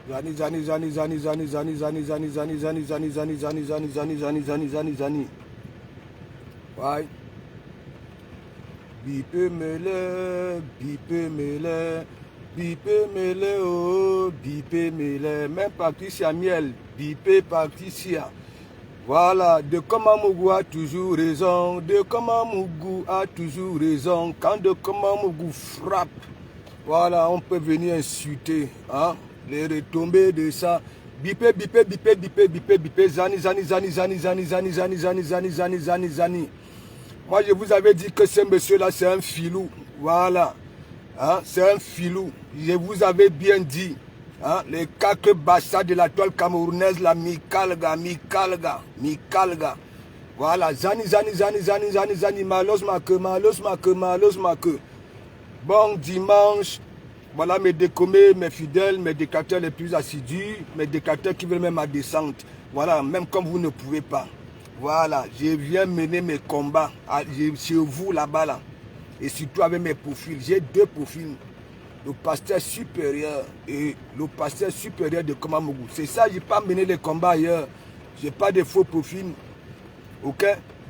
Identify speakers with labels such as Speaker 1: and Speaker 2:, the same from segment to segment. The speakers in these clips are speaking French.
Speaker 1: Zani, zani, zani, zani, zani, zani, zani, zani, zani, zani, zani, zani, zani, zani, zani, zani, zani, zani, zani. Ouais. Bipe mele, bipe mele, bipe mele, oh, bipe mele. Même Patricia Miel, bipe Patricia. Voilà, de Komamougou a toujours raison, de Komamougou a toujours raison. Quand de Komamougou frappe, voilà, on peut venir insulter, hein, les retombées de ça. Bipé, bipé, bipé, bipé, bipé, bipé, zani, zani, zani, zani, zani, zani, zani, zani, zani, zani, zani, zani. Moi, je vous avais dit que ce monsieur-là, c'est un filou. Voilà, hein, c'est un filou. Je vous avais bien dit. Hein, les quatre bassas de la toile camerounaise, la Mikalga, Mikalga, Mikalga. Voilà, zani, zani, zani, zani, zani, zani, malos make, malos make, malos make. Bon dimanche, voilà mes décommés, mes fidèles, mes décateurs les plus assidus, mes décateurs qui veulent même ma descente. Voilà, même comme vous ne pouvez pas. Voilà, je viens mener mes combats chez vous là-bas, là. Et surtout avec mes profils. J'ai deux profils. Le pasteur supérieur et le pasteur supérieur de Komamougou. C'est ça, je n'ai pas mené les combats ailleurs. Je n'ai pas de faux profils. Ok?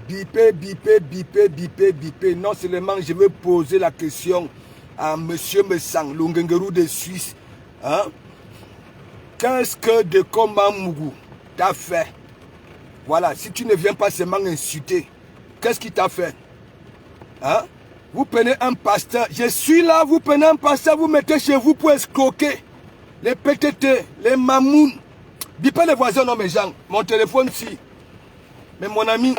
Speaker 1: Bipé, bipé, bipé, bipé, bipé. Non seulement je veux poser la question à monsieur Messang, l'Ongengerou de Suisse. Hein? Qu'est-ce que de Komamougou t'a fait? Voilà, si tu ne viens pas seulement insulter, qu'est-ce qu'il t'a fait? Hein? Vous prenez un pasteur, je suis là, vous prenez un pasteur, vous mettez chez vous pour escroquer. Les PTT, les mamouns. Bipez les voisins, non mes gens. Mon téléphone si. Mais mon ami,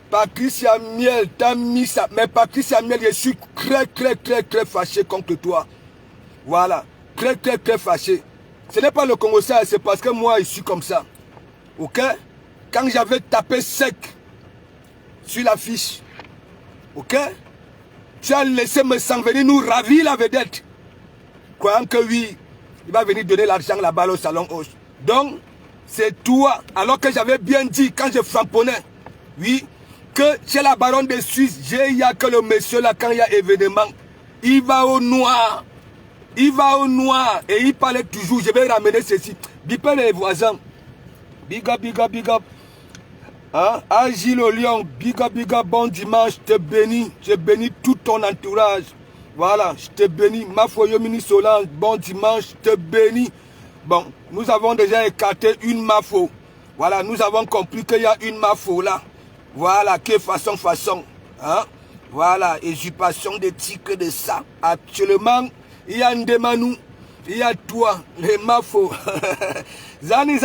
Speaker 1: Patricia Miel, t'as mis ça. Mais Patricia Miel, je suis très fâché contre toi. Voilà, très fâché. Ce n'est pas le Congo ça, c'est parce que moi, je suis comme ça. Ok? Quand j'avais tapé sec sur l'affiche. Ok? Tu as laissé Messang venir nous ravir la vedette. Croyant que oui, il va venir donner l'argent là-bas au salon Hoche. Donc, c'est toi. Alors que j'avais bien dit, quand je frapponnais, oui, que chez la baronne de Suisse, il n'y a que le monsieur là, quand il y a événement, il va au noir. Il va au noir. Et il parlait toujours, je vais ramener ceci. Bipez les voisins. Big up, big up, big up. Hein? Agile au lion, big up, bon dimanche, je te bénis tout ton entourage. Voilà, je te bénis. Mafoyo Mini Solange, bon dimanche, je te bénis. Bon, nous avons déjà écarté une Mafo. Voilà, nous avons compris qu'il y a une Mafo là. Voilà, que façon. Hein? Voilà, usurpation de titres de ça. Actuellement, il y a Ndemanou, il y a toi, les Mafo. Zani.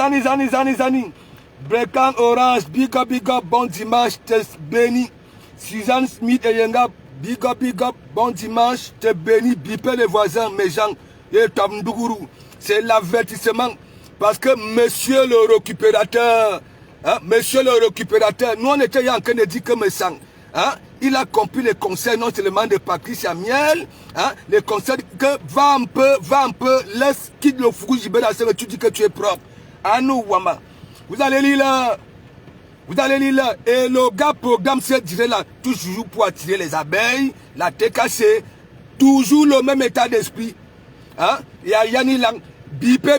Speaker 1: Brekan Orange, big up, bon dimanche, te bénis. Suzanne Smith et Yenga, big up, bon dimanche, te bénis. Bipez les voisins, mes gens, et Tamdougourou. C'est l'avertissement. Parce que monsieur le récupérateur, hein, nous on était en train de dire que Messang, hein, il a compris les conseils non seulement de Patricia Miel, hein, les conseils que va un peu, laisse, quitte le fougou jibé, tu dis que tu es propre. Anou Wama. Vous allez lire là. Et le gars programme cette durée là, toujours pour attirer les abeilles, la TKC, toujours le même état d'esprit. Hein? Il y a Yanni Lang, bipé,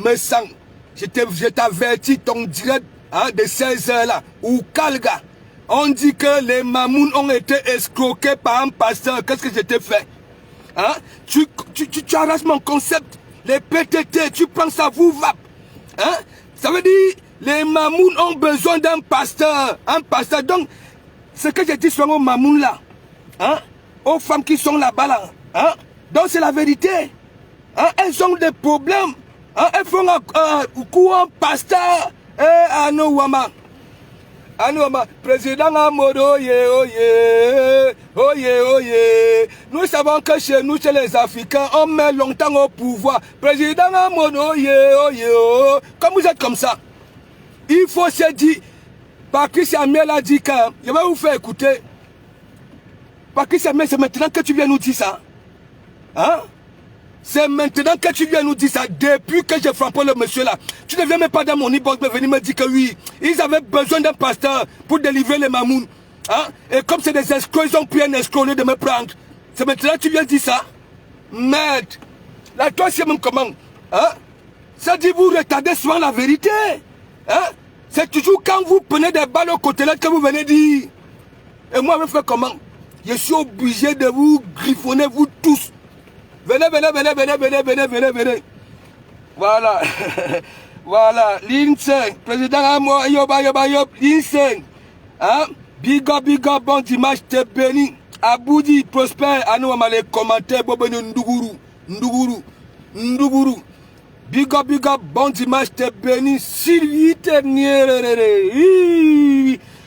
Speaker 1: Messang. Je t'avertis ton direct, hein, de 16h là, ou Kalga. On dit que les mamouns ont été escroqués par un pasteur. Qu'est-ce que je t'ai fait? Hein? Tu arraches mon concept. Les PTT, tu prends ça, vous va. Hein? Ça veut dire, les mamouns ont besoin d'un pasteur. Un pasteur. Donc, ce que j'ai dit sur aux mamouns là, hein, aux femmes qui sont là-bas là, hein, donc c'est la vérité. Hein, elles ont des problèmes. Hein, elles font un courant pasteur. Anou Wama. Président Amodo, oye. Nous savons que chez nous, chez les Africains, on met longtemps au pouvoir. Président Amodo, oye. Comme vous êtes comme ça, il faut se dire, Patricia Miel a dit que, je vais vous faire écouter. Patricia Miel, c'est maintenant que tu viens nous dire ça. Hein? C'est maintenant que tu viens nous dire ça, depuis que j'ai frappé le monsieur là. Tu ne viens même pas dans mon inbox me venir me dire que oui, ils avaient besoin d'un pasteur pour délivrer les mamouns. Hein? Et comme c'est des escrocs, ils ont pris un escroc de me prendre. C'est maintenant que tu viens dire ça. Merde. La toi, c'est même comment? Hein? Ça dit vous retardez souvent la vérité. Hein? C'est toujours quand vous prenez des balles aux côtelettes que vous venez dire. Et moi, je fais comment? Je suis obligé de vous griffonner, vous tous. Venez, venez, venez, venez, venez, venez, venez, venez. Voilà. Voilà. L'INSEE, président Amo, Yoba, Yoba, Yob, l'INSEE. Hein? Big up, bon dimanche, t'es béni. Aboudi, Prosper, à nous, on va les commentaires, Bobeni Nduguru, Nduguru, Nduguru. Big up, bon dimanche, t'es béni. Sylvie, t'es nier.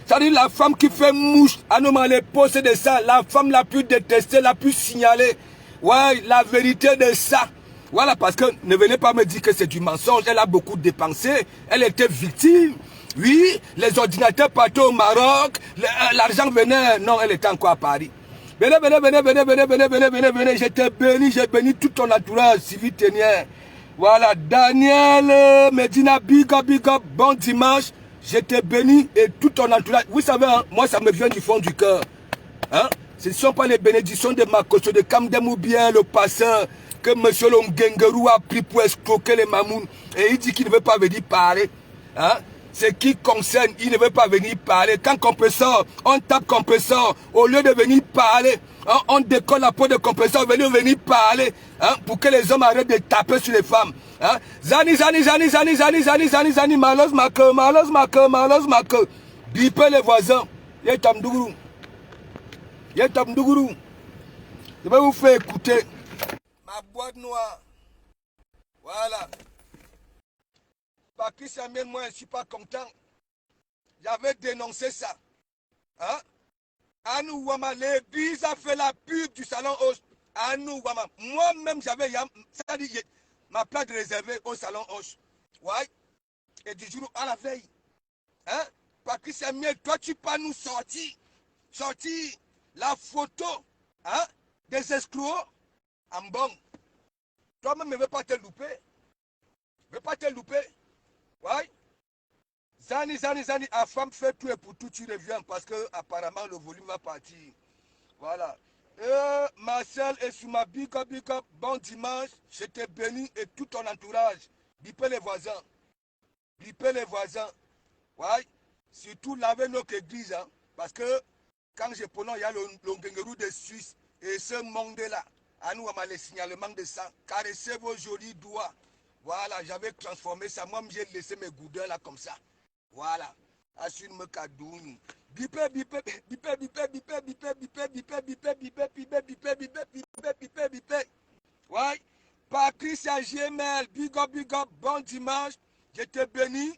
Speaker 1: C'est-à-dire la femme qui fait mouche, à nous, on va les poser de ça. La femme la plus détestée, la plus signalée. Ouais, la vérité de ça. Voilà, parce que ne venez pas me dire que c'est du mensonge. Elle a beaucoup dépensé. Elle était victime. Oui, les ordinateurs partaient au Maroc. L'argent venait. Non, elle était encore à Paris. Venez, venez, venez, venez, venez, venez, venez, venez, venez. Je t'ai béni, j'ai béni tout ton entourage, Sylvie Ténière. Voilà, Daniel, Medina, big up, bon dimanche. Je t'ai béni et tout ton entourage. Vous savez, hein, moi, ça me vient du fond du cœur. Hein? Ce ne sont pas les bénédictions de Makoso, de Kamdem ou bien le passeur que M. Longengerou a pris pour escroquer les mamouns. Et il dit qu'il ne veut pas venir parler. Hein? Ce qui concerne, il ne veut pas venir parler. Quand compresseur, on tape compresseur. Au lieu de venir parler, hein, on décolle la peau de compresseur, venir parler. Hein, pour que les hommes arrêtent de taper sur les femmes. Hein? Zani, malos make. Bipez les voisins. Yetamdougou. Yetamdougou. Je vais vous faire écouter. Ma boîte noire. Voilà. Patrice Samuel, moi, je ne suis pas content. J'avais dénoncé ça. Hein? Anou Wama, les bis a fait la pub du salon Hoche. Anou Wama. Moi-même, j'avais ma place réservée au salon Hoche. Ouais. Et du jour à la veille. Hein? Patrice Samuel, toi, tu peux nous sortir la photo, hein, des escrocs en bon. Toi-même ne veux pas te louper. Ne veux pas te louper. Ouais. Zani, à femme fait tout et pour tout, tu reviens parce que apparemment le volume va partir. Voilà. Marcel et Souma, big up, bon dimanche, je te bénis et tout ton entourage. Bipez les voisins. Ouais. Surtout laver notre église, hein, parce que quand je prononce, il y a le Longengerou de Suisse et ce monde-là. À nous, on m'a les signalements de sang. Caressez vos jolis doigts. Voilà, j'avais transformé ça. Moi, j'ai laissé mes goudins là comme ça. Voilà. Assure-moi Kadouni. Bipé. Ouais. Patricia GML, big up, bon dimanche. Je te bénis.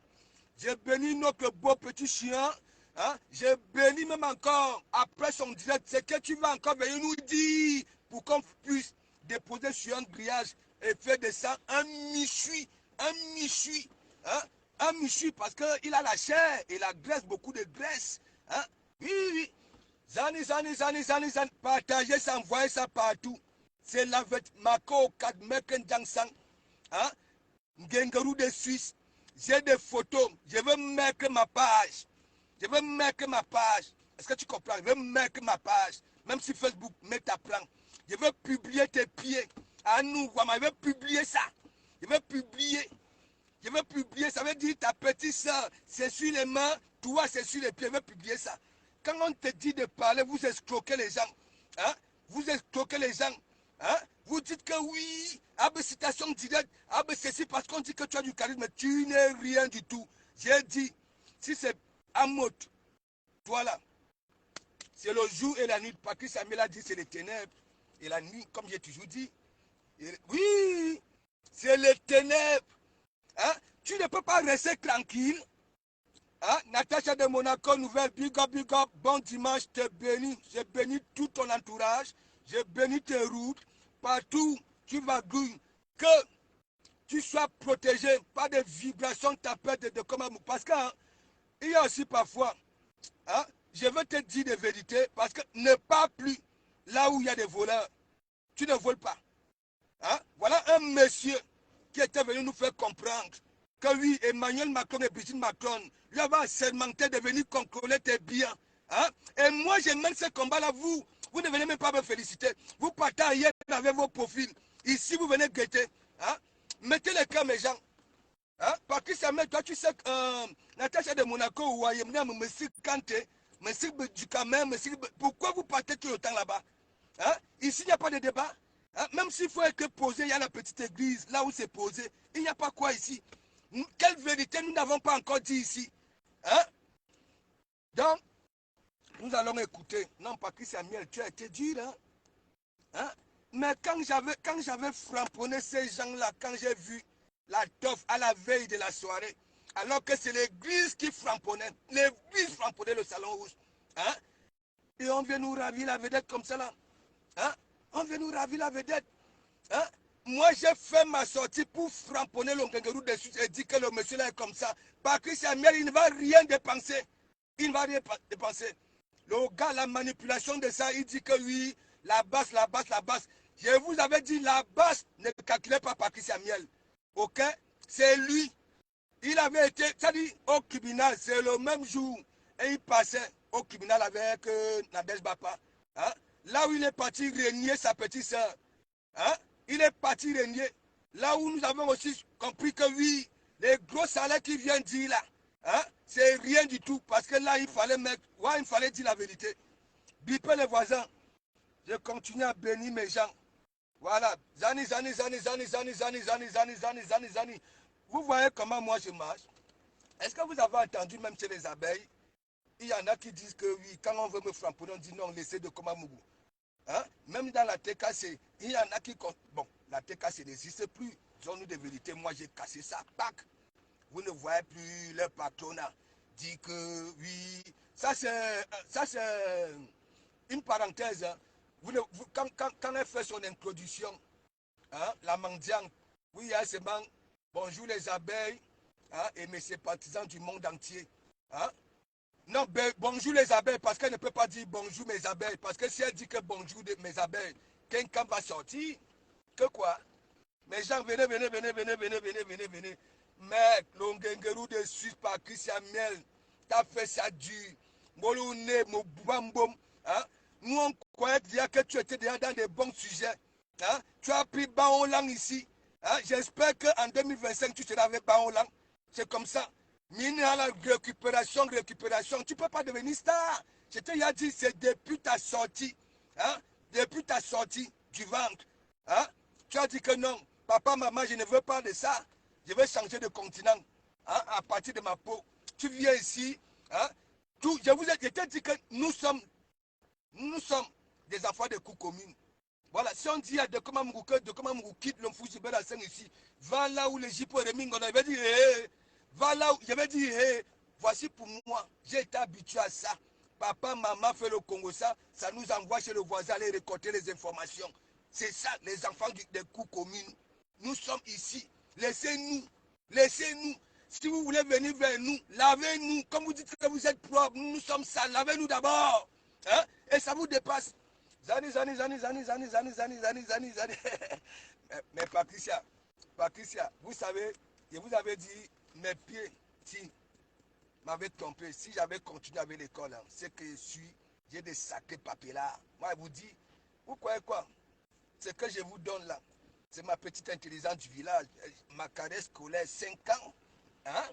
Speaker 1: J'ai béni notre beau petit chien. Hein? J'ai béni même encore après son direct. C'est que tu vas encore venir nous dire pour qu'on puisse déposer sur un grillage et faire de ça un michui. Hein? Un michui parce qu'il a la chair et la graisse, beaucoup de graisse. Hein? Oui. Zani. Partagez ça, envoyez ça partout. C'est la Mako Kadmeken Jangsang. Hein? Ngengerou de Suisse. J'ai des photos. Je veux mettre ma page. Est-ce que tu comprends? Je veux mettre ma page. Même si Facebook met ta plan. Je veux publier tes pieds. À nous, je veux publier ça. Je veux publier. Ça veut dire ta petite soeur, c'est sur les mains. Toi, c'est sur les pieds. Je veux publier ça. Quand on te dit de parler, vous escroquez les gens. Hein? Hein? Vous dites que oui, citation directe, ceci parce qu'on dit que tu as du charisme, tu n'es rien du tout. J'ai dit, si c'est Amot, toi là, c'est le jour et la nuit. Patrice Samuel a dit c'est les ténèbres et la nuit, comme j'ai toujours dit. Oui, c'est les ténèbres. Hein? Tu ne peux pas rester tranquille. Hein? Natacha de Monaco, nouvelle, big up, bon dimanche, te bénis. J'ai béni tout ton entourage. J'ai béni tes routes. Partout, tu vas gouiller. Que tu sois protégé par des vibrations tapettes de comment. Parce qu'il y a aussi parfois, hein, je veux te dire des vérités, parce que ne pars plus là où il y a des voleurs. Tu ne voles pas. Hein? Voilà un monsieur qui était venu nous faire comprendre que oui, Emmanuel Macron et Brigitte Macron lui avaient assermenté de venir contrôler tes biens. Hein? Et moi, je mène ce combat-là. Vous ne venez même pas me féliciter. Vous partez ailleurs avec vos profils. Ici, vous venez guetter. Hein? Mettez les cœurs, mes gens. Samuel, toi, tu sais que Natacha de Monaco, ou Monsieur Kanté, Monsieur Ducamin, pourquoi vous partez tout le temps là-bas? Hein? Ici, il n'y a pas de débat. Hein? Même s'il faut être posé, il y a la petite église, là où c'est posé. Il n'y a pas quoi ici. Quelle vérité nous n'avons pas encore dit ici? Hein? Donc, nous allons écouter. Non, Patrice Samuel, tu as été dur, hein? Hein? Mais quand j'avais framponné ces gens-là, quand j'ai vu la toffe à la veille de la soirée, alors que c'est l'église qui framponnait, l'église framponnait le salon rouge. Hein? Et on vient nous ravir la vedette comme ça là. Hein? On vient nous ravir la vedette. Hein? Moi, j'ai fait ma sortie pour framponner le Ngengerou dessus et dire que le monsieur là est comme ça. Patrice Samuel, il ne va rien dépenser. Il ne va rien dépenser. Le gars, la manipulation de ça, il dit que oui, la basse, la basse, la basse. Je vous avais dit, la basse ne calculait pas Patrice Samuel. Ok? C'est lui. Il avait été, ça dit, au tribunal, c'est le même jour. Et il passait au tribunal avec Nadège Bapa. Hein? Là où il est parti régner sa petite soeur. Hein? Il est parti régner. Là où nous avons aussi compris que oui, les gros salaires qui viennent dire là, hein? C'est rien du tout. Parce que là, il fallait mettre, ouais, il fallait dire la vérité. Biper les voisins. Je continue à bénir mes gens. Voilà. Zani, zani, zani, zani, zani, zani, zani, zani, zani, zani, zani. Vous voyez comment moi je marche? Est-ce que vous avez entendu même chez les abeilles? Il y en a qui disent que oui, quand on veut me frapper, on dit non, laissez de Komamougou. Hein? Même dans la TKC, il y en a qui... Bon, la TKC n'existe plus. Disons-nous de vérité, moi j'ai cassé ça. Pac. Vous ne voyez plus le patronat. Dit que oui... Ça c'est une parenthèse. Hein. Quand elle fait son introduction, hein, la mendiante, oui, elle se demande bonjour les abeilles, hein, et mes sympathisants du monde entier. Hein. Non, bonjour les abeilles, parce qu'elle ne peut pas dire bonjour mes abeilles. Parce que si elle dit que bonjour mes abeilles, quelqu'un va sortir, que quoi? Mes gens, venez, venez, venez, venez, venez, venez, venez, venez. Mec, l'ongengerou de Suisse par Christian Miel, t'as fait ça dur. Moloune, mon bambom. Hein? Nous, on croyait déjà que tu étais déjà dans des bons sujets. Hein? Tu as pris Baolang ici. Hein? J'espère qu'en 2025, tu seras avec Baolang. C'est comme ça. Mine à la récupération, récupération. Tu ne peux pas devenir star. Je te l'ai dit, c'est depuis ta sortie. Hein? Depuis ta sortie du ventre. Hein? Tu as dit que non. Papa, maman, je ne veux pas de ça. Je veux changer de continent. Hein? À partir de ma peau. Tu viens ici. Hein? Je t'ai dit que nous sommes des enfants de coups communes. Voilà, si on dit à de comment Mougou quitte le Fouchibé la scène ici, va là où les Jipo et les Mingo, je vais dire, hey, va là où, je vais dire, hey, voici pour moi, j'ai été habitué à ça. Papa, maman fait le Congo ça nous envoie chez le voisin aller récolter les informations. C'est ça, les enfants des coups communes. Nous sommes ici. Laissez-nous. Laissez-nous. Si vous voulez venir vers nous, lavez-nous. Comme vous dites que vous êtes propre, nous sommes sales. Lavez-nous d'abord. Hein? Et ça vous dépasse. Zani, zani, zani, zani, zani, zani, zani, zani, zani, zani. Mais Patricia, vous savez, je vous avais dit, mes pieds, si m'avaient trompé, si j'avais continué avec l'école, hein, c'est que j'ai des sacrés papiers là. Moi, je vous dis, vous croyez quoi? Ce que je vous donne là, c'est ma petite intelligence du village, ma carrière scolaire, 5 ans, hein,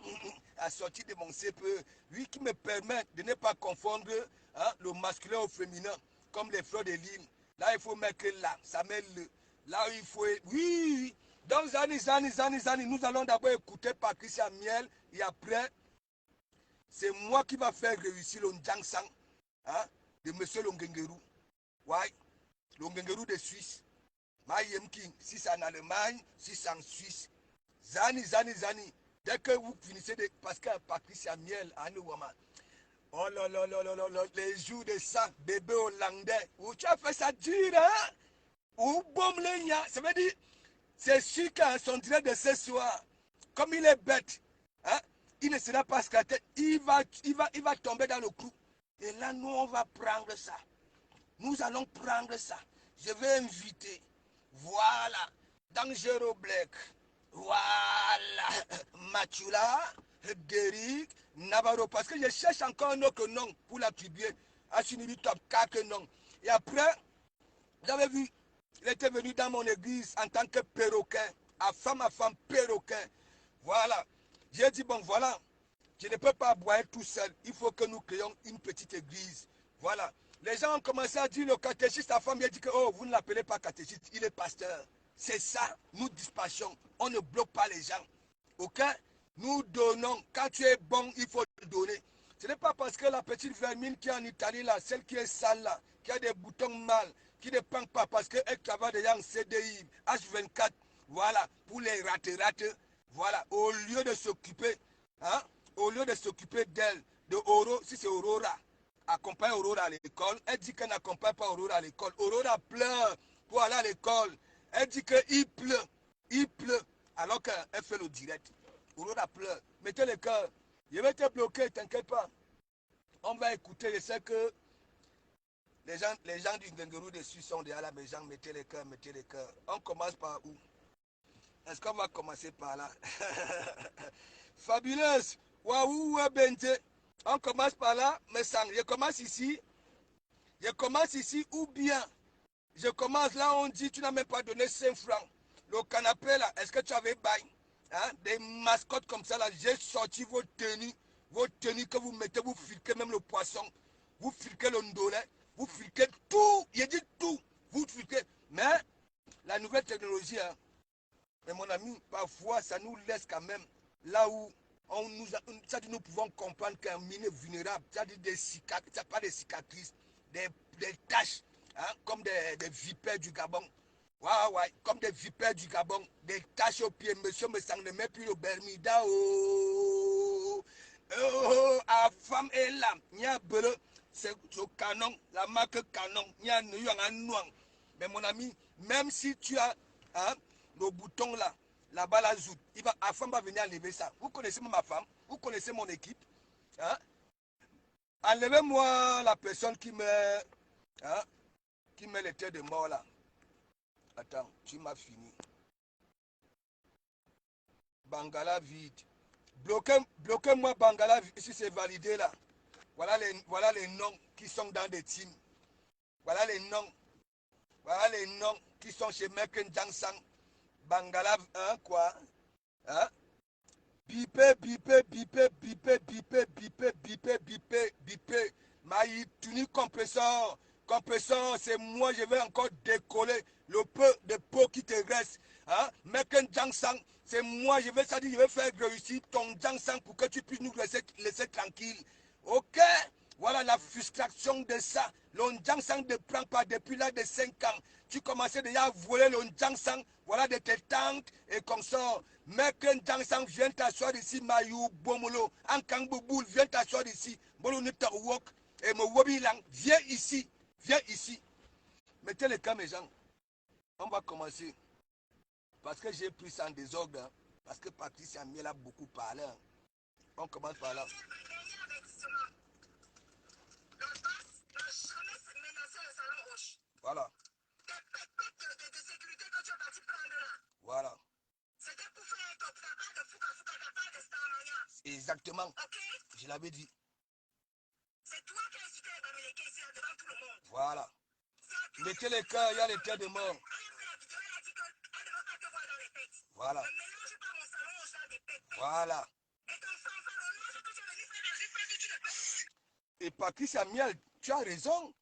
Speaker 1: assortie de mon CPE, oui, qui me permet de ne pas confondre hein, le masculin au féminin, comme les fleurs de l'île. Là, il faut mettre là, ça met le. Là, il faut. Oui, donc, Zani, nous allons d'abord écouter Patricia Miel, et après, c'est moi qui va faire réussir le Ndjangsang hein, de M. Longengerou. Ouais, Longengerou de Suisse. Mayemkin, si c'est en Allemagne, si c'est en Suisse. Zani. Dès que vous finissez de. Parce que Patricia Miel, Anouama. Oh là là là là là, les jours de ça, bébé hollandais. Où tu as fait ça dur, hein? Ou bon ça veut dire, c'est sûr qu'à son direct de ce soir, comme il est bête, hein, il ne sera pas scaté, il va tomber dans le clou. Et là, nous, on va prendre ça. Nous allons prendre ça. Je vais inviter, voilà, Dangereux Black, voilà, Machula, Derrick, Navarro, parce que je cherche encore un autre nom pour l'attribuer à Sunimi Top 4 noms. Et après, vous avez vu, il était venu dans mon église en tant que perroquin, à femme perroquin. Voilà. J'ai dit, bon, voilà, je ne peux pas boire tout seul. Il faut que nous créions une petite église. Voilà. Les gens ont commencé à dire, le catéchiste, la femme, il a dit que, oh, vous ne l'appelez pas catéchiste, il est pasteur. C'est ça, nous dispatchons. On ne bloque pas les gens. Ok? Nous donnons. Quand tu es bon, il faut donner. Ce n'est pas parce que la petite vermine qui est en Italie, là, celle qui est sale, là, qui a des boutons mal, qui ne pend pas parce qu'elle travaille déjà en CDI, H24, voilà, pour les rater, voilà, au lieu de s'occuper, hein, au lieu de s'occuper d'elle, de Oro, si c'est Aurora, accompagne Aurora à l'école, elle dit qu'elle n'accompagne pas Aurora à l'école. Aurora pleure pour aller à l'école. Elle dit qu'il pleut, alors qu'elle fait le direct. Aurora pleure. Mettez le cœur. Je vais te bloquer, t'inquiète pas. On va écouter, je sais que les gens du Ngengerou dessus sont déjà là, mes gens, mettez les cœurs, mettez les cœurs. On commence par où? Est-ce qu'on va commencer par là? Fabuleuse. Waouh, Bente. On commence par là, mais ça, je commence ici. Je commence ici ou bien je commence là, on dit tu n'as même pas donné 5 francs. Le canapé là, est-ce que tu avais bail? Hein? Des mascottes comme ça là, j'ai sorti vos tenues que vous mettez, vous filquez même le poisson, vous filquez le ndolet, vous filquez tout, j'ai dit tout, vous filquez. Mais la nouvelle technologie, hein, mais mon ami, parfois ça nous laisse quand même là où ça dit, nous pouvons comprendre qu'un mine vulnérable, ça dit des cicatrices, ça pas des cicatrices, des taches, hein, comme des vipères du Gabon. Ouais, comme des vipères du Gabon, des taches aux pieds. Monsieur me sang ne met plus le Bermuda. La femme est là. Il y a bleu, c'est le canon, la marque canon. Il y a un noir. Mais mon ami, même si tu as hein, le bouton là, là-bas, la zout, la femme va venir enlever ça. Vous connaissez ma femme, vous connaissez mon équipe. Hein? Enlevez-moi la personne hein, qui met les têtes de mort là. Attends, tu m'as fini. Bangala vide. Bloquez-moi Bangala vide si c'est validé là. Voilà les noms qui sont dans des teams. Voilà les noms qui sont chez Meken Jangsang. Bangala, hein, quoi? Hein? Bipé. Maï, tuni compresseur. Compresseur, c'est moi, je vais encore décoller le peu de peau qui te reste. Hein? Meken Jangsang, c'est moi, je vais faire réussir ton Jangsang pour que tu puisses nous laisser tranquille. Ok? Voilà la frustration de ça. Le Jangsang ne prend pas depuis l'âge de 5 ans. Tu commençais déjà à voler le Jangsang, voilà de tes tanks et comme ça. Mec, un Jangsang, viens t'asseoir ici, Mayou, Bomolo, Ankang Bouboul, viens t'asseoir ici. Bolo Nita Wok et Mowobilang, viens ici. Mettez les cas, mes gens. On va commencer. Parce que j'ai pris ça en désordre. Hein. Parce que Patricia Miel a beaucoup parlé. Hein. On commence par là. Voilà. De sécurité que tu es parti prendre là. Voilà. C'était pour faire un top, pas de fouca, pas de starmania. Exactement. Ok. Je l'avais dit. C'est toi qui as incité les Bamileke ici devant tout le monde. Voilà. Mettez les cœurs, il y a les têtes de mort. Voilà. Ne mélange pas mon salon au salon des pètes. Voilà. Et ton fanfaronage que tu es venu faire dans une fête que tu ne peux. Et Patricia Miel, tu as raison.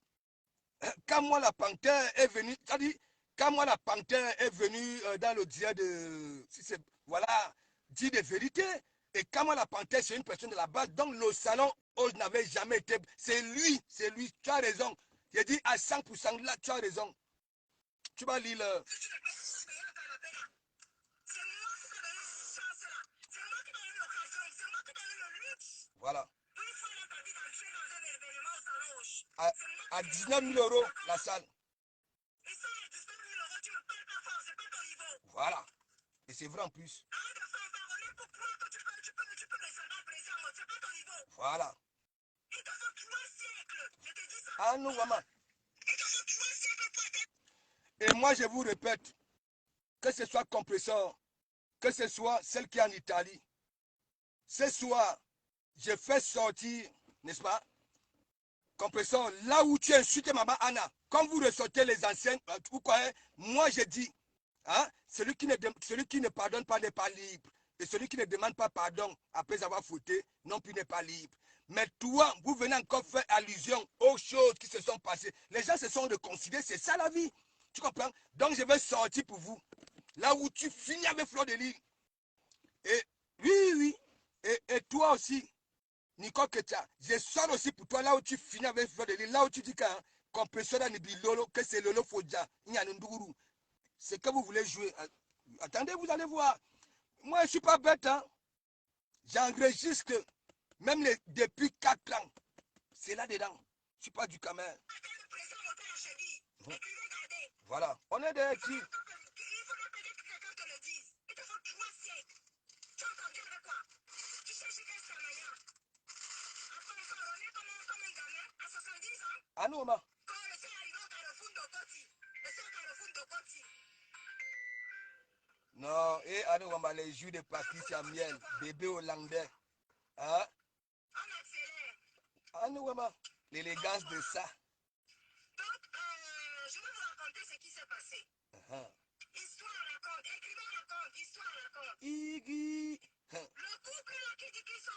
Speaker 1: Quand moi la panthère est venue, c'est-à-dire, quand moi la panthère est venue dans le dieu de, si c'est, voilà, dit de vérité, et quand moi la panthère c'est une personne de la base, donc le salon où je n'avais jamais été, c'est lui, tu as raison. J'ai dit à 100% là, tu as raison. Tu vas lire le... Voilà. À 19 000 euros la salle. Voilà. Et c'est vrai en plus. Voilà. Ah non, maman. Et moi, je vous répète, que ce soit compresseur, que ce soit celle qui est en Italie, ce soir, je fais sortir, n'est-ce pas, compresseur, là où tu insultes maman Anna, quand vous ressortez les anciennes, vous croyez, moi je dis, hein, celui qui ne pardonne pas n'est pas libre. Et celui qui ne demande pas pardon après avoir fauté, non plus n'est pas libre. Mais toi, vous venez encore faire allusion aux choses qui se sont passées. Les gens se sont réconciliés, c'est ça la vie. Tu comprends? Donc je vais sortir pour vous. Là où tu finis avec Fleur de Lys. Et oui. Et toi aussi, Nicole Ketia, je sors aussi pour toi là où tu finis avec Fleur de Lys. Là où tu dis que compresseur Lolo, que c'est Lolo Fodja, Nyanunduru. C'est que vous voulez jouer. Attendez, vous allez voir. Moi, je ne suis pas bête. Hein? J'enregistre même depuis 4 ans. C'est là-dedans. Je ne suis pas du Camer. Voilà. On est des qui? Ah non, ma. Non, et ah non, les jus de Patricia Miel, bébé hollandais. Hein? Ah non, ma. L'élégance de ça.
Speaker 2: Donc, je vais vous raconter ce qui s'est passé. Histoire raconte, écrivain raconte, histoire raconte.
Speaker 1: Iggy.
Speaker 2: Le couple là qui dit qu'ils sont...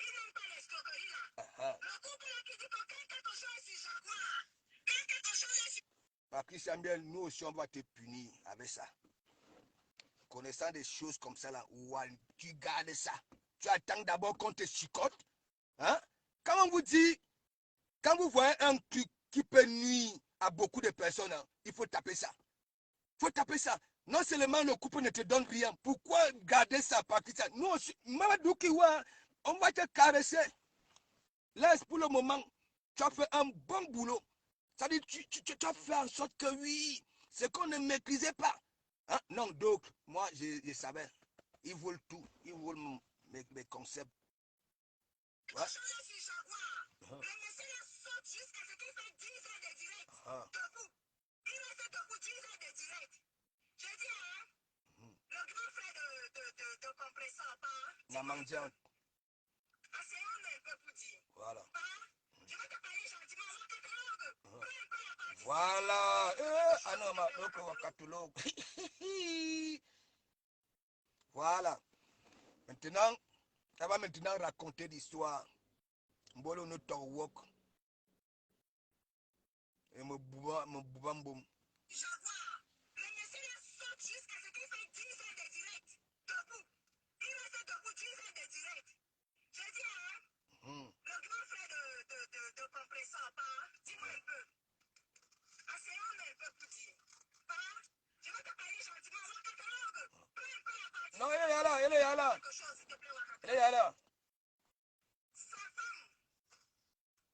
Speaker 2: Ils n'aiment pas l'escroquerie là. Le couple là qui dit que quand quelque chose est sur Jaguar, quand quelque chose est sur...
Speaker 1: Patricia Miel, nous aussi on va te punir avec ça. Connaissant des choses comme ça là, tu gardes ça. Tu attends d'abord qu'on te chicote. Hein? Quand on vous dit, quand vous voyez un truc qui peut nuire à beaucoup de personnes, hein, il faut taper ça. Il faut taper ça. Non seulement le couple ne te donne rien, pourquoi garder ça, Patricia? Nous aussi, on va te caresser. Laisse pour le moment, tu as fait un bon boulot. Ça dit, tu as fait en sorte que oui, c'est qu'on ne maîtrisait pas. Hein? Non, donc, moi, je savais. Ils veulent tout. Ils veulent mes concepts. Ouais.
Speaker 2: Le monsieur saute jusqu'à ce qu'il fait 10 heures de direct. Debout. Il reste debout 10 heures de direct. Je dis, hein, le grand frère de compresseur, pas.
Speaker 1: La mandiante.
Speaker 2: C'est un peu pour dire.
Speaker 1: Voilà.
Speaker 2: Je vais te parler gentiment avant catalogue.
Speaker 1: Voilà. Ah non, ma donc catalogue. Voilà. Maintenant, ça va maintenant raconter l'histoire. Mbolo no talk. Et mon boubamboum.
Speaker 2: Jaguar. Le monsieur saute jusqu'à ce qu'il fait 10 heures de direct. Debout. Il reste debout 10 heures de direct. Je dis, hein, le grand frère de compresseur, pas. Dis-moi un peu. Asseyons un peu pour dire. Pas. Je vais te parler gentiment avant catalogue. Peu importe la partie.
Speaker 1: Non, il est là.
Speaker 2: Quelque chose, s'il te plaît,
Speaker 1: Il est là.
Speaker 2: Sa femme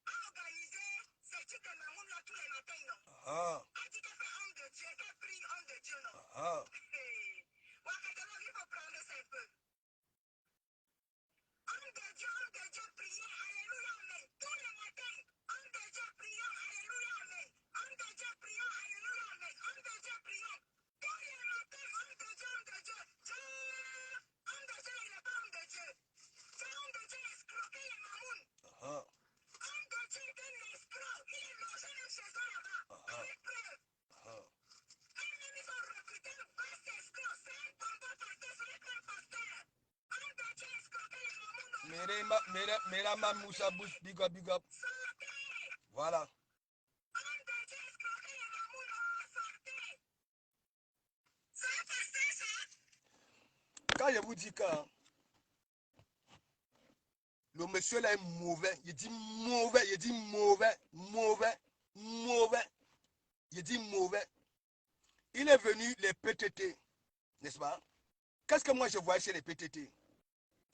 Speaker 2: a organisé ce type de mamoun là tous les matins, non? Elle dit qu'elle fait homme de Dieu, qu'elle prie homme de Dieu, non? Wakatalo, il faut prendre ça un peu. Homme de Dieu, priez, alléluia, amen. Tous les matins, homme de Dieu, prions, alléluia, amen. Homme de Dieu, prions, alléluia, amen. Homme de Dieu, prions. Tous les matins, homme de Dieu, homme de Dieu. Homme de Dieu, il n'est pas homme de Dieu. C'est homme de Dieu, escroquer les mamounes. Homme de Dieu est un escroc. Il est logé même chez eux là-bas. Avec preuve. Eux-mêmes, ils ont recruté un vaste escroc. C'est un tonton pasteur, ce n'est pas un pasteur. Homme de Dieu, escroquer les mamounes.
Speaker 1: Mera ma Moussa Bouche, big up.
Speaker 2: Sortez.
Speaker 1: Voilà.
Speaker 2: Homme de Dieu, escroquer les mamounes. Sortez. C'est un pasteur, ça.
Speaker 1: Quand je vous dis que le monsieur là est mauvais, il dit mauvais, il dit mauvais. Il dit mauvais. Il est venu les PTT, n'est-ce pas? Qu'est-ce que moi je voyais chez les PTT?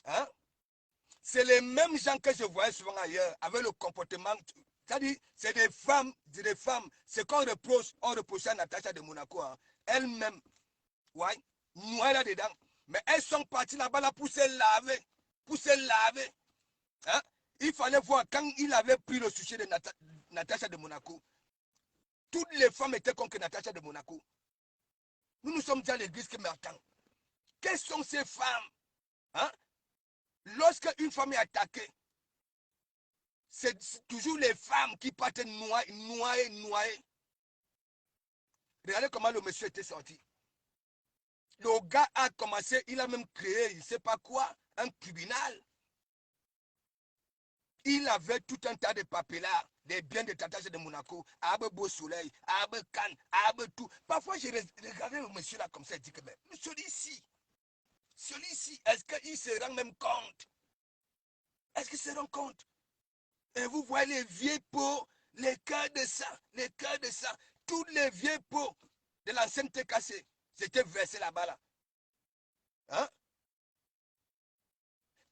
Speaker 1: Hein? C'est les mêmes gens que je voyais souvent ailleurs, avec le comportement. C'est-à-dire, c'est des femmes. Ce qu'on reproche, on reprochait à Natacha de Monaco. Hein. Elle-même, ouais, noire là-dedans. Mais elles sont parties là-bas là pour se laver. Hein? Il fallait voir quand il avait pris le sujet de Natacha de Monaco. Toutes les femmes étaient contre Natacha de Monaco. Nous sommes déjà à l'église qui m'attend. Quelles sont ces femmes? Hein? Lorsque une femme est attaquée, c'est toujours les femmes qui partent noyer. Regardez comment le monsieur était sorti. Le gars a commencé, il a même créé, il ne sait pas quoi, un tribunal. Il avait tout un tas de papiers là, des biens de Tata de Monaco, Abe Beau Soleil, Abe Cannes, Abe tout. Parfois, j'ai regardé le monsieur là comme ça, il dit que, mais celui-ci, est-ce qu'il se rend même compte? Est-ce qu'il se rend compte? Et vous voyez les vieux pots, les cœurs de sang, tous les vieux pots de l'ancienne TKC, c'était versé là-bas là. Hein?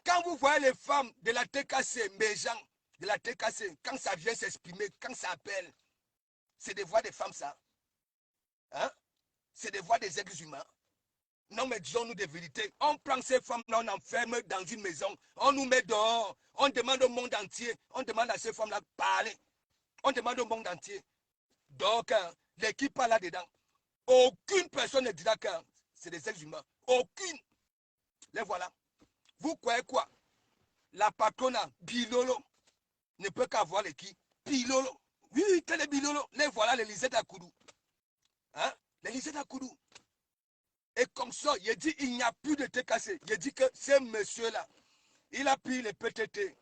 Speaker 1: Quand vous voyez les femmes de la TKC, mes gens, de la TKC, quand ça vient s'exprimer, quand ça appelle, c'est des voix des femmes ça. Hein? C'est des voix des êtres humains. Non, mais disons-nous des vérités. On prend ces femmes-là, on enferme dans une maison, on nous met dehors, on demande au monde entier, on demande à ces femmes-là de parler. On demande au monde entier. Donc, l'équipe pas là-dedans. Aucune personne ne dira que c'est des êtres humains. Aucune. Les voilà. Vous croyez quoi? La patronne Bilolo ne peut qu'avoir l'équipe. Bilolo. Oui, quel est Bilolo? Les voilà, les Lisette à Koudou. Hein? Les Lisette à Koudou. Et comme ça, il dit il n'y a plus de TKC. Il dit que ce monsieur-là, il a pris les PTT.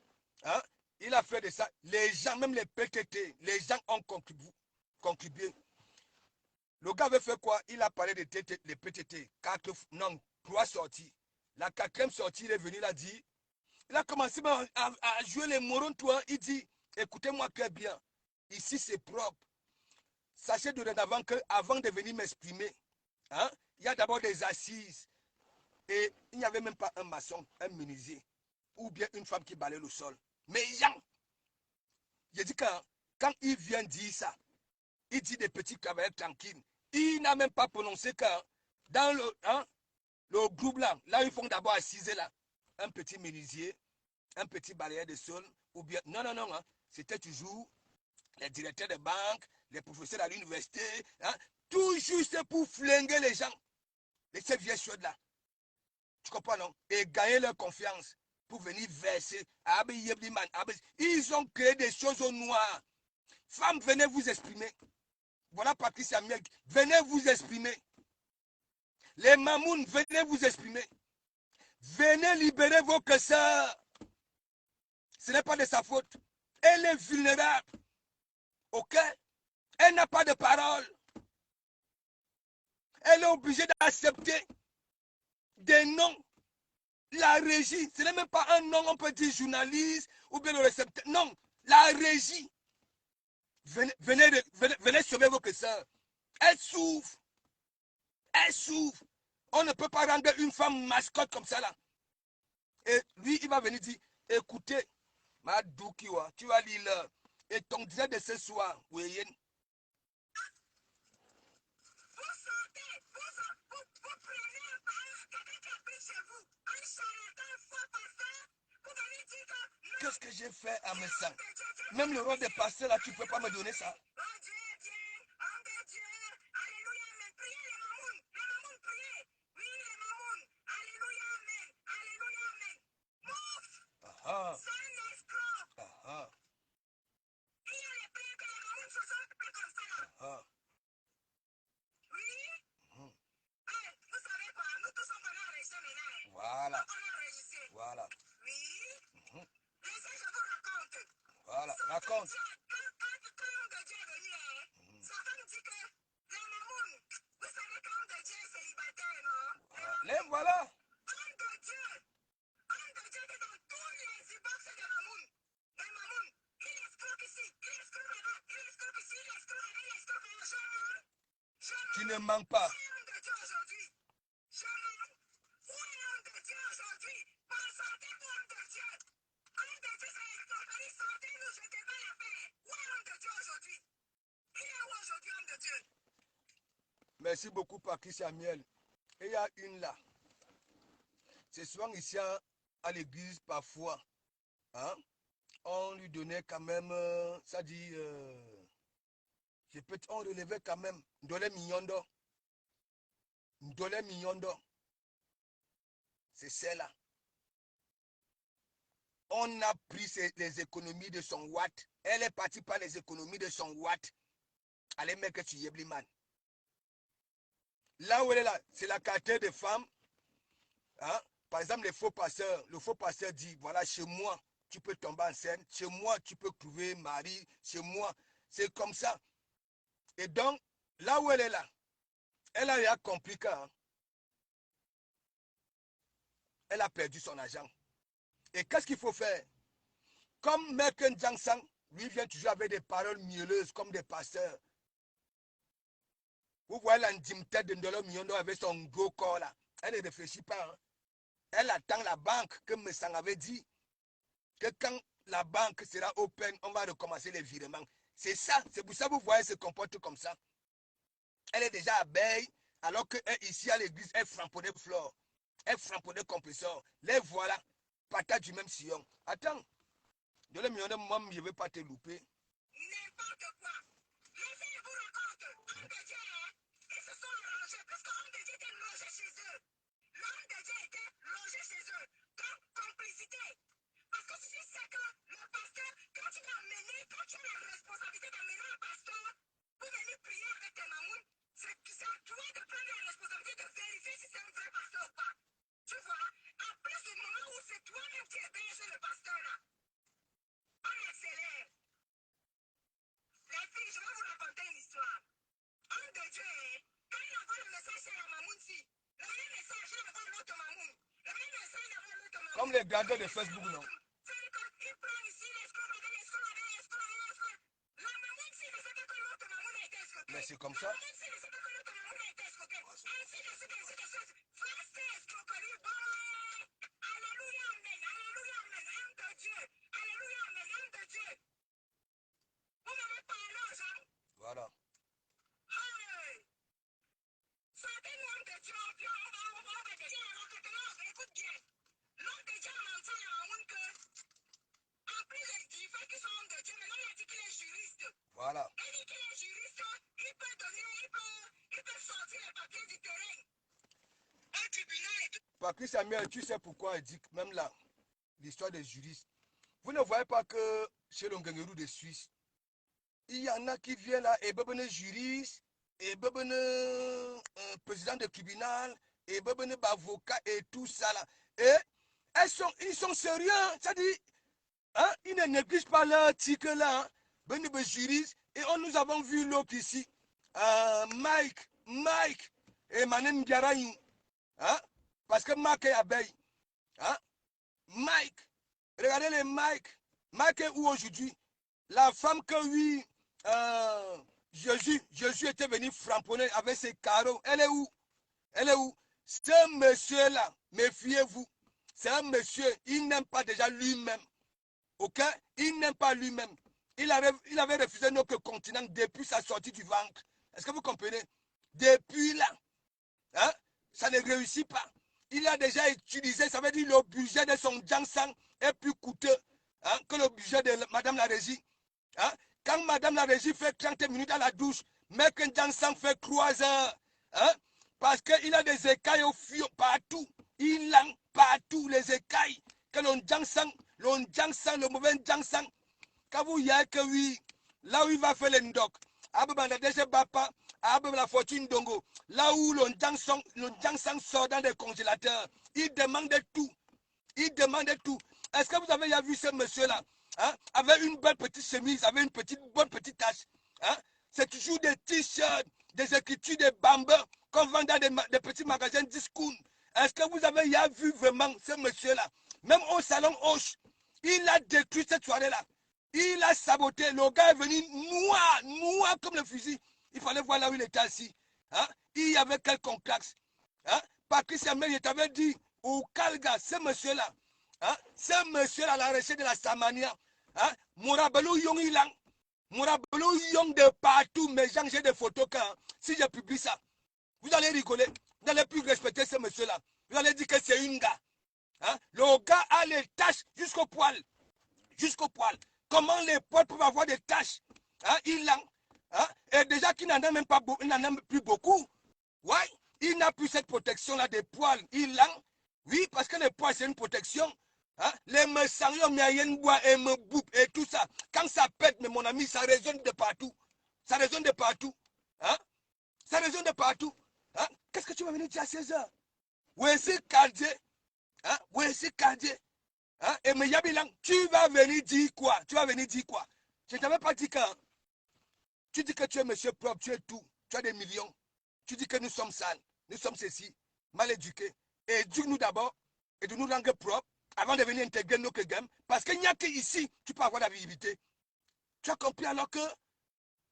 Speaker 1: Hein? Il a fait de ça. Les gens, même les PTT, les gens ont contribué. Le gars avait fait quoi? Il a parlé de PTT. 3 sorties. La 4e sortie, il est venu, il a dit, il a commencé à jouer les morons, toi. Il dit, écoutez-moi très bien. Ici, c'est propre. Sachez dorénavant qu'avant de venir m'exprimer, hein, il y a d'abord des assises. Et il n'y avait même pas un maçon, un menuisier, ou bien une femme qui balaye le sol. Mais Jean, il dit que quand il vient dire ça, il dit des petits travailleurs tranquilles. Il n'a même pas prononcé que dans le groupe là, ils font d'abord assiser là, un petit menuisier, un petit balayeur de sol, ou bien, non, hein, c'était toujours les directeurs de banque, les professeurs à l'université, hein, tout juste pour flinguer les gens, ces vieilles choses là. Tu comprends, non? Et gagner leur confiance pour venir verser. Ils ont créé des choses au noir. Femmes, venez vous exprimer. Voilà Patricia Miel. Venez vous exprimer. Les mamounes, venez vous exprimer. Venez libérer vos casseurs. Ce n'est pas de sa faute. Elle est vulnérable. Ok? Elle n'a pas de parole. Elle est obligée d'accepter des noms. La régie, ce n'est même pas un nom, on peut dire journaliste ou bien le récepteur. Non, la régie. Venez sauver vos casseurs. Elle souffre. Elle souffre. On ne peut pas rendre une femme mascotte comme ça là. Et lui, il va venir dire, écoutez, Madoukiwa, tu vas lire l'heure. Et ton direct de ce soir, oui.
Speaker 2: Vous prenez quelqu'un qui a pris chez vous, un charlatan faux pasteur, vous allez dire que...
Speaker 1: Qu'est-ce que j'ai fait à mes sangs? Même le rôle de pasteur là, tu ne peux pas me donner ça.
Speaker 2: Oh Dieu, homme de Dieu, alléluia, amen. Priez les mamounes, priez. Oui, les mamounes, alléluia, amen, alléluia, amen. Mouf, c'est un escroc. Il y a les prières que les mamounes se sont fait comme ça. Oui. Vous savez quoi, nous tous on connaît enregistrer maintenant.
Speaker 1: Voilà.
Speaker 2: On connaît enregistrer.
Speaker 1: Voilà.
Speaker 2: Oui. Laissez, je vous raconte.
Speaker 1: Voilà, raconte.
Speaker 2: Quand l'homme de Dieu est venu, Satan dit que les mamounes, vous savez que l'homme de Dieu est célibataire, non?
Speaker 1: Les voilà.
Speaker 2: Homme de Dieu est dans tous les inbox des mamounes. Les mamounes, il escroque ici, il escroque là-bas, il escroque ici, il escroque là-bas, il escroque là-bas.
Speaker 1: Tu ne manques pas.
Speaker 2: L'homme de Dieu aujourd'hui. Où est l'homme de Dieu aujourd'hui? Sortez-vous, homme de Dieu. Homme de Dieu, ça escroquerie, sortez-nous, je ne t'ai pas la paix. Où est l'homme de Dieu aujourd'hui? Il est où aujourd'hui, homme de Dieu?
Speaker 1: Merci beaucoup, Patricia Miel. Et il y a une là. C'est souvent ici à l'église, parfois. Hein? On lui donnait quand même, ça dit, on relevait quand même $1 million. C'est celle-là. On a pris les économies de son watt. Elle est partie par les économies de son watt. Allez, mec, tu Yebliman. là où elle est là, c'est la caractère des femmes. Hein? Par exemple, les faux pasteurs, le faux pasteur dit, voilà, chez moi, tu peux tomber enceinte, chez moi, tu peux trouver mari, chez moi, c'est comme ça. Et donc, là où elle est là, elle a rien compris quand elle a perdu son argent. Et qu'est-ce qu'il faut faire? Comme Merken Jangsang, lui vient toujours avec des paroles mielleuses comme des pasteurs. Vous voyez l'intimité de Ndolo Miondo avec son gros corps là. Elle ne réfléchit pas. Hein. Elle attend la banque, comme Messang avait dit, que quand la banque sera open, on va recommencer les virements. C'est ça, c'est pour ça que vous voyez, elle se comporte comme ça. Elle est déjà abeille, alors que ici à l'église, elle frapponnait flore. Elle frapponnait compresseur. Les voilà, patate du même sillon. Attends, Ndolo Miondo, moi, je ne vais pas te louper.
Speaker 2: N'importe quoi. Laissez vous raconte. Homme de Dieu, ils se sont rangés parce que l'homme de Dieu était logé chez eux. L'homme de Dieu était logé chez eux. Donc, complicité. Parce que si c'est que le pasteur, quand tu l'as amené, quand tu as la responsabilité d'amener un pasteur pour venir prier avec tes mamounes, c'est à toi de prendre la responsabilité de vérifier si c'est un vrai pasteur ou pas. Tu vois, après ce moment où c'est toi-même qui héberges le pasteur là, on accélère. Les filles, je vais vous raconter une histoire. Homme de Dieu, quand il envoie le message chez la mamoune-ci, le même message, il envoie l'autre mamoune. Le même message, il envoie l'autre mamoune.
Speaker 1: Comme les grandeurs de Facebook, non?
Speaker 2: Il prend ici l'escroc, l'escroc. La mamoune-ci ne sait pas que l'autre mamoune a été escrotée.
Speaker 1: Mais c'est comme ça.
Speaker 2: La mamoune-ci ne sait pas que l'autre mamoune a été escrotée. Ainsi de suite. Frère, c'est escroquerie. Bon, alléluia, amen. Alléluia, amen. Homme de Dieu. Alléluia, amen. Homme de Dieu. Vous m'avez parlé aux gens.
Speaker 1: Voilà.
Speaker 2: Hey! Certains hommes de Dieu, on va déjà, écoute bien. L'homme de Dieu a menti à Aoun que, en plus du fait qu'ils sont hommes de Dieu, maintenant il a dit qu'il est juriste.
Speaker 1: Voilà.
Speaker 2: Il dit qu'il est juriste, il peut sortir les papiers du terrain. Un tribunal et tout.
Speaker 1: Patrice Samuel, tu sais pourquoi il dit que même là, l'histoire des juristes. Vous ne voyez pas que chez le Ngangerou de Suisse, il y en a qui viennent là et bébé juriste, et bébé président de tribunal, et bébé avocat et tout ça là. Et ils sont sérieux, c'est-à-dire, hein, ils ne négligent pas leur titre là, ben juriste, et nous avons vu l'autre ici, Mike, et Manem Diaraï, hein, parce que Mike est abeille, hein, Mike, regardez les Mike est où aujourd'hui? La femme que oui, Jésus était venu framponner avec ses carreaux. Elle est où? Elle est où? Ce monsieur-là, méfiez-vous. C'est un monsieur, il n'aime pas déjà lui-même. Ok? Il n'aime pas lui-même. Il avait refusé notre continent depuis sa sortie du ventre. Est-ce que vous comprenez? Depuis là, hein, ça ne réussit pas. Il a déjà utilisé, ça veut dire le budget de son Jangsang est plus coûteux, hein, que le budget de Madame la Régie. Hein? Quand Madame la Régie fait 30 minutes à la douche, Mec Jangsang fait 3 heures. Hein? Parce qu'il a des écailles au fio partout. Il a partout les écailles. Que le Jangsang, le mauvais Jangsang, quand vous y avez que oui, là où il va faire les ndocs, la fortune d'Ongo, là où le Jangsang sort dans des congélateurs, il demande tout. Il demandait tout. Est-ce que vous avez déjà vu ce monsieur-là, hein, avec une belle petite chemise, avec une bonne petite tache, hein? C'est toujours des t-shirts, des écritures, des bambins qu'on vend dans des petits magasins discount. Est-ce que vous avez déjà vu vraiment ce monsieur-là? Même au salon Hoche, il a détruit cette soirée-là. Il a saboté. Le gars est venu noir comme le fusil. Il fallait voir là où il était assis. Hein? Il y avait quel complexe. Hein? Patrice Samuel, je t'avais dit, au Kalga, ce monsieur-là, hein? Ce monsieur-là, la recherche de la Samania, hein? Mourabelou Yong Ilang, Mourabelou Yong de partout, mais j'ai des photos quand, si je publie ça, vous allez rigoler, vous n'allez plus respecter ce monsieur-là. Vous allez dire que c'est une gars. Hein? Le gars a les taches jusqu'au poil. Jusqu'au poil. Comment les poils peuvent avoir des taches? Hein? Ilang. Hein? Et déjà qu'il n'en a même pas beaucoup, il n'en a plus beaucoup. Ouais? Il n'a plus cette protection-là des poils. Il l'a. Oui, parce que les poils, c'est une protection. Hein? Les messangers, et me boupe et tout ça. Quand ça pète, mais mon ami, ça résonne de partout. Ça résonne de partout. Hein? Ça résonne de partout. Hein? Qu'est-ce que tu vas venir dire à 16h? Oui, c'est Cardier. Hein? Oui, c'est Cardier. Hein? Et mais Yabilang, tu vas venir dire quoi? Tu vas venir dire quoi? Je ne t'avais pas dit quand. Tu dis que tu es monsieur propre, tu es tout. Tu as des millions. Tu dis que nous sommes sales. Nous sommes ceci, mal éduqués. Et éduque-nous d'abord et de nous rendre propres avant de venir intégrer nos gamme. Parce qu'il n'y a qu'ici, tu peux avoir la visibilité. Tu as compris alors que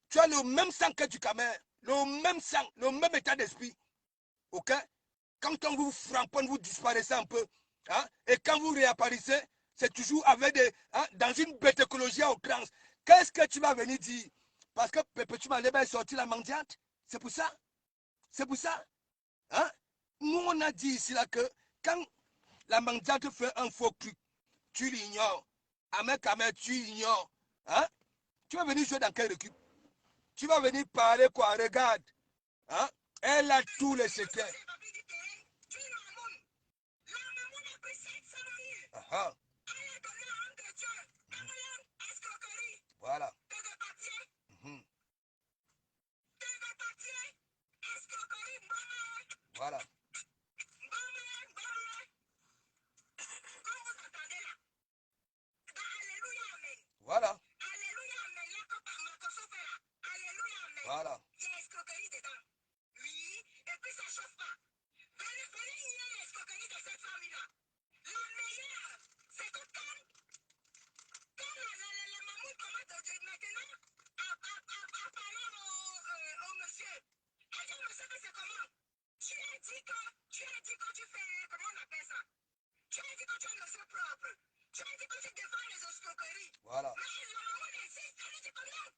Speaker 1: tu as le même sang que du Camer, le même sang, le même état d'esprit. Ok? Quand on vous framponne, vous disparaissez un peu. Hein? Et quand vous réapparaissez, c'est toujours avec des, hein, dans une bête écologie à outrance. Qu'est-ce que tu vas venir dire? Parce que Perpétue Maleba est sorti la mendiante. C'est pour ça. C'est pour ça. Hein? Nous, on a dit ici là que quand la mendiante fait un faux truc, tu l'ignores. Ahmed Kamer, tu ignores. Hein? Tu vas venir jouer dans quel récup? Tu vas venir parler quoi? Regarde. Hein? Elle a tous les secrets. Aha. Voilà. Mhm. Voilà. Voilà. Voilà. Il y a escroquerie dedans. Oui, et puis ça chauffe pas. Venez ignorer l'escroquerie de cette famille-là. La meilleure, c'est que quand la maman commence à dire maintenant, à parler au monsieur, elle dit, monsieur, que c'est comment? Tu as dit que tu fais, comment on appelle ça? Tu as dit que tu es monsieur propre. Tu as dit que tu défends les escroqueries. Voilà. Mais la maman insiste, elle dit que non.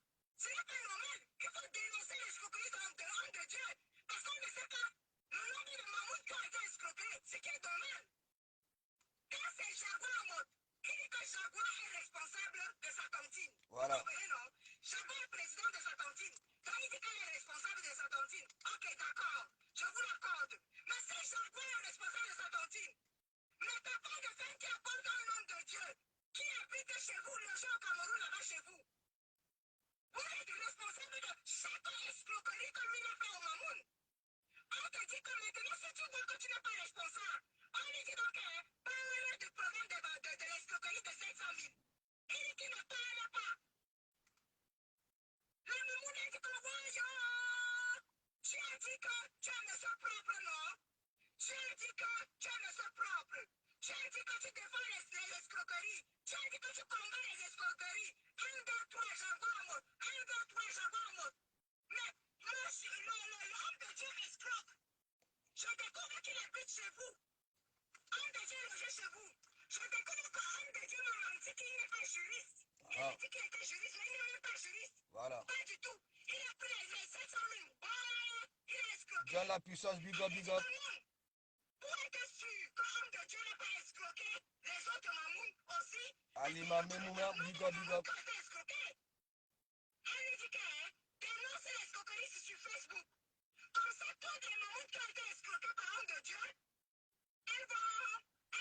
Speaker 1: Ce n'est pas normal. Il faut dénoncer l'escroquerie de l'homme de Dieu. Parce qu'on ne sait pas le nombre de mammouths qui ont été escroqués. Ce qui est normal. Quand c'est Jaguar Mot, il dit que Jaguar est responsable de sa cantine. Voilà. Vous comprenez, non? Jaguar est président de sa cantine. Quand il dit qu'elle est responsable de sa cantine, ok, d'accord, je vous l'accorde. Mais si Jaguar est responsable de sa cantine, mais t'as pas de femme qui apporte dans le nom de Dieu, qui habite chez vous, le jour au Cameroun, là-bas chez vous. Vous êtes responsable de chaque escroquerie que lui a fait au Mamoun. On te dit que maintenant, si tu vois que tu n'es pas responsable, on lui dit donc, parle du problème de l'escroquerie de 700 000. Il dit qu'il ne parle pas. Le Mamoun a dit que voyons, tu as dit que tu es monsieur propre, non? Tu as dit que tu es monsieur propre. Tu as dit que tu défends les escroqueries. Tu as dit que tu combats les escroqueries. 1, 2, 3, Jaguar Mot. 1, 2, 3, Jaguar Mot. Mais l'homme de Dieu escroque. Je découvre qu'il habite chez vous. Homme de Dieu est logé chez vous. Je découvre que homme de Dieu m'a menti qu'il n'est pas juriste. Il a dit qu'il était juriste, mais il n'est même pas juriste. Voilà. Pas du tout. Il a pris les 700 000. Il a escroqué. Dans la puissance, big up, big up. Pour être sûr que homme de Dieu n'a pas escroqué, les autres mamouns aussi. Alima Memouna, big up, big up. Elle dit que dénonce l'escroquerie sur Facebook. Comme ça, toutes les mamans qui ont été escroquées par homme de Dieu, elles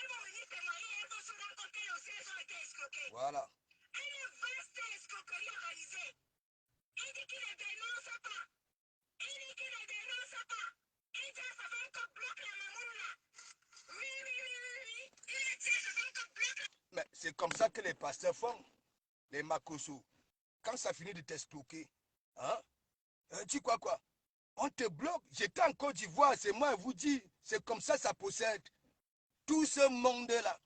Speaker 1: vont venir témoigner, elles vont se rendre compte qu'elles aussi, elles ont été escroquées. Voilà. Une vaste escroquerie organisée. Il dit qu'il ne dénonce pas. Il dit qu'il ne dénonce pas. Il dit à sa femme que bloque la maman là. Oui. Il dit à sa femme que bloque la... Mais c'est comme ça que les pasteurs font, les makosou. Quand ça finit de t'escroquer, hein? Tu crois quoi? On te bloque. J'étais en Côte d'Ivoire, c'est moi, je vous dis, c'est comme ça, ça possède. Tout ce monde-là.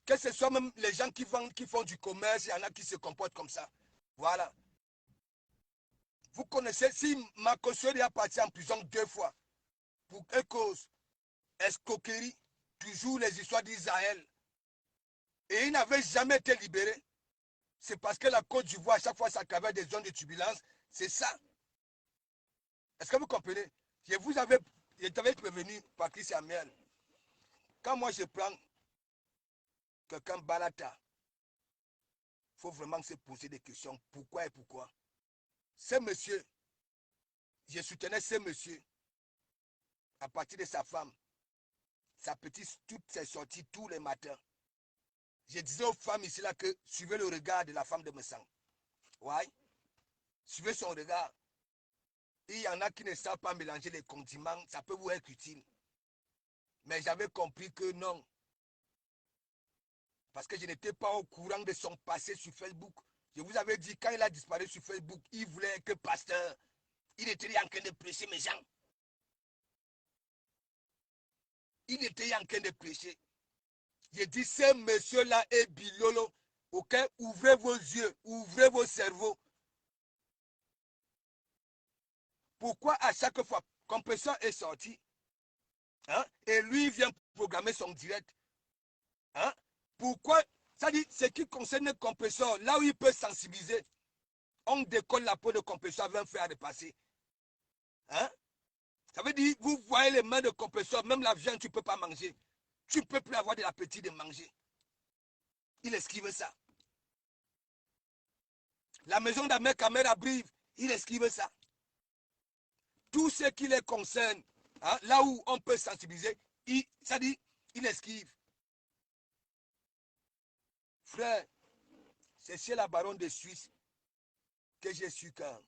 Speaker 1: Que ce soit même les gens qui font du commerce, il y en a qui se comportent comme ça. Voilà. Vous connaissez, si Makosou est parti en prison 2 fois, pour quelle cause? Escroquerie, toujours les histoires d'Israël. Et il n'avait jamais été libéré. C'est parce que la Côte d'Ivoire, à chaque fois, ça traverse des zones de turbulence. C'est ça. Est-ce que vous comprenez? Je t'avais prévenu, Patrice Amiel. Quand moi je prends quelqu'un balata, il faut vraiment se poser des questions. Pourquoi et pourquoi? Ce monsieur, je soutenais ce monsieur à partir de sa femme, sa petite, toutes ses sorties tous les matins. Je disais aux femmes ici là que suivez le regard de la femme de Messang. Ouais. Suivez son regard. il y en a qui ne savent pas mélanger les condiments, ça peut vous être utile. Mais j'avais compris que non. Parce que je n'étais pas au courant de son passé sur Facebook. Je vous avais dit, quand il a disparu sur Facebook, il voulait que pasteur, il était en train de prêcher mes gens. Il était en train de prêcher. J'ai dit, ce monsieur-là est bilolo. Ok, ouvrez vos yeux, ouvrez vos cerveaux. Pourquoi à chaque fois, Compresseur est sorti, hein, et lui vient programmer son direct, hein, pourquoi, ça dit, ce qui concerne le Compresseur, là où il peut sensibiliser, on décolle la peau de Compresseur avant de faire repasser. Hein? Ça veut dire, vous voyez les mains de Compresseur, même la viande, tu ne peux pas manger. Tu ne peux plus avoir de l'appétit de manger. Il esquive ça. La maison d'Ahmed Kamer à Brive, il esquive ça. Tout ce qui les concerne, hein, là où on peut sensibiliser, ça dit, il esquive. Frère, c'est chez la baronne de Suisse que j'ai su quand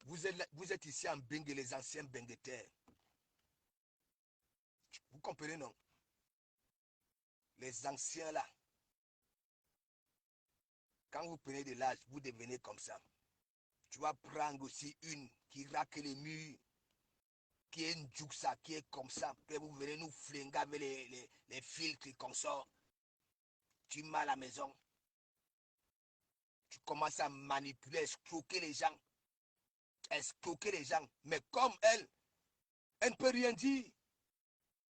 Speaker 1: vous êtes ici en Bengue, les anciens benguetaires. Vous comprenez, non? Les anciens là, quand vous prenez de l'âge, vous devenez comme ça. Tu vas prendre aussi une qui raque les murs, qui est une juxa, qui est comme ça. Puis vous venez nous flinguer avec les filtres comme ça. Tu mets à la maison. Tu commences à manipuler, escroquer les gens. Escroquer les gens. Mais comme elle ne peut rien dire.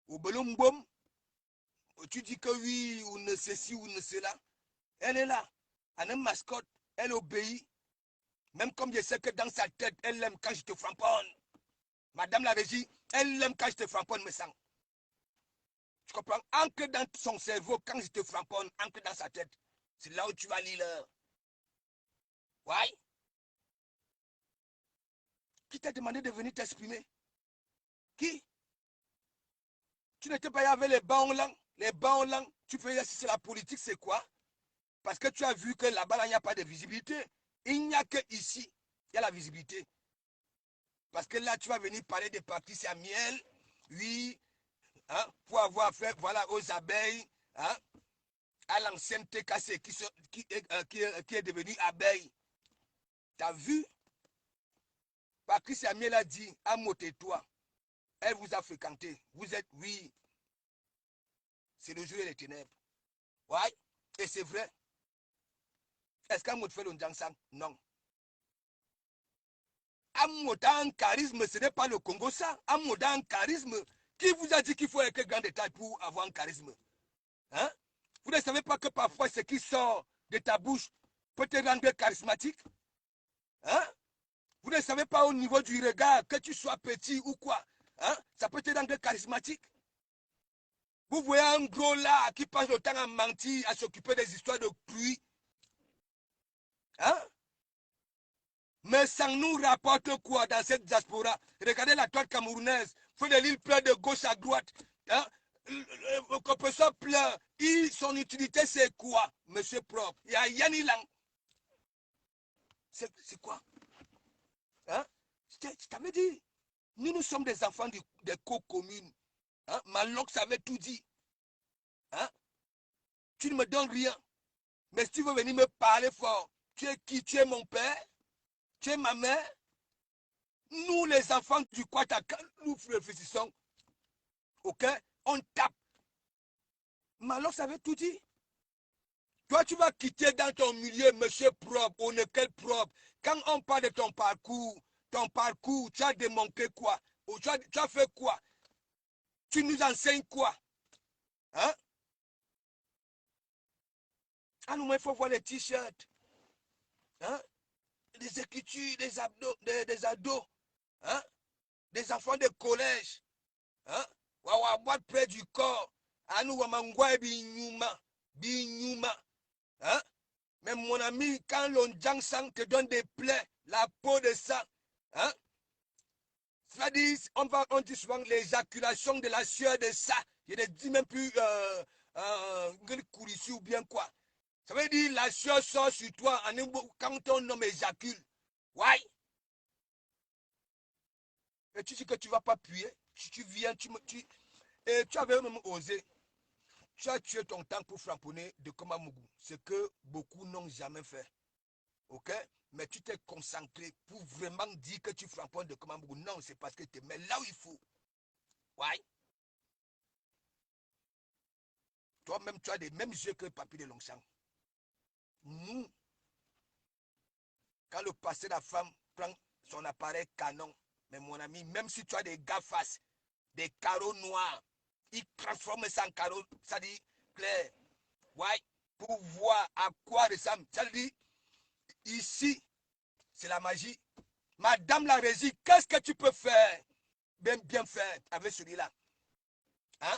Speaker 1: Au belum tu dis que oui, ou ne ceci, ou ne cela. Elle est là. Elle est une mascotte. Elle obéit. Même comme je sais que dans sa tête, elle aime quand je te framponne. Madame la régie, elle aime quand je te framponne, me sens. Tu comprends? Ancre dans son cerveau, quand je te framponne, ancre dans sa tête. C'est là où tu vas lire l'heure. Ouais. Qui t'a demandé de venir t'exprimer? Qui? Tu n'étais pas avec les bancs en langue. Les bancs en langue, tu faisais si c'est la politique, c'est quoi? Parce que tu as vu que là-bas, il n'y a pas de visibilité. Il n'y a que ici, il y a la visibilité. Parce que là, tu vas venir parler des partis, c'est à miel, oui, hein, pour avoir affaire, voilà, aux abeilles, hein, à l'ancienne TKC qui est devenue abeille. Tu as vu? Patrice Amiel a dit, à tais-toi. Elle vous a fréquenté. Vous êtes, oui, c'est le jour et les ténèbres. Ouais, et c'est vrai. Est-ce qu'Amout fait le Njangsang? Non. Amout a un charisme, ce n'est pas le Congo ça. Amout a un charisme. Qui vous a dit qu'il faut être grand détail pour avoir un charisme? Hein? Vous ne savez pas que parfois ce qui sort de ta bouche peut te rendre charismatique? Hein? Vous ne savez pas au niveau du regard, que tu sois petit ou quoi, hein? Ça peut te rendre charismatique? Vous voyez un gros là qui passe le temps à mentir, à s'occuper des histoires de pluie. Hein? Mais ça nous rapporte quoi dans cette diaspora? Regardez la toile camerounaise. Fait de l'île pleure de gauche à droite. Hein? Le compresseur pleure. Son utilité, c'est quoi? Monsieur propre. Il y a Yanni Lang. C'est quoi? Hein? Je t'avais dit. Nous sommes des enfants des co-communes. Hein? Malox avait tout dit. Hein? Tu ne me donnes rien. Mais si tu veux venir me parler fort, tu es qui? Tu es mon père? Tu es ma mère? Nous, les enfants du Kwataka, nous réfléchissons. Ok? On tape. Malox avait tout dit. Toi, tu vas quitter dans ton milieu, monsieur propre, on est quel propre. Quand on parle de ton parcours, tu as démontré quoi? Tu as fait quoi? Tu nous enseignes quoi? Hein? Ah non, mais il faut voir les t-shirts. Hein? Des écritures, des abdos, des ados. Hein? Des enfants de collège. Hein? Wawa boîte près du corps. Anou wamangwa binyuma. Binyuma. Hein? Mais mon ami, quand l'onjangsang te donne des plaies, la peau de ça, hein? C'est-à-dire, on dit souvent l'éjaculation de la sueur de ça. Je ne dis même plus ou bien quoi. Ça veut dire la sueur sort sur toi quand ton homme éjacule. Ouais. Et tu dis que tu ne vas pas puer. Tu viens, et tu avais même osé. Tu as tué ton temps pour framponner de Komamougou. Ce que beaucoup n'ont jamais fait. Ok? Mais tu t'es concentré pour vraiment dire que tu framponnes de Komamougou. Non, c'est parce que tu es mais là où il faut. Ouais. Toi-même, tu as les mêmes yeux que Papy de Longchamp. Nous, quand le passé de la femme prend son appareil Canon, mais mon ami, même si tu as des gars face, des carreaux noirs, il transforme ça en carreaux, ça dit clair. Ouais, pour voir à quoi ressemble. Ça dit, ici, c'est la magie. Madame la régie, qu'est-ce que tu peux faire? Bien faire avec celui-là. Hein?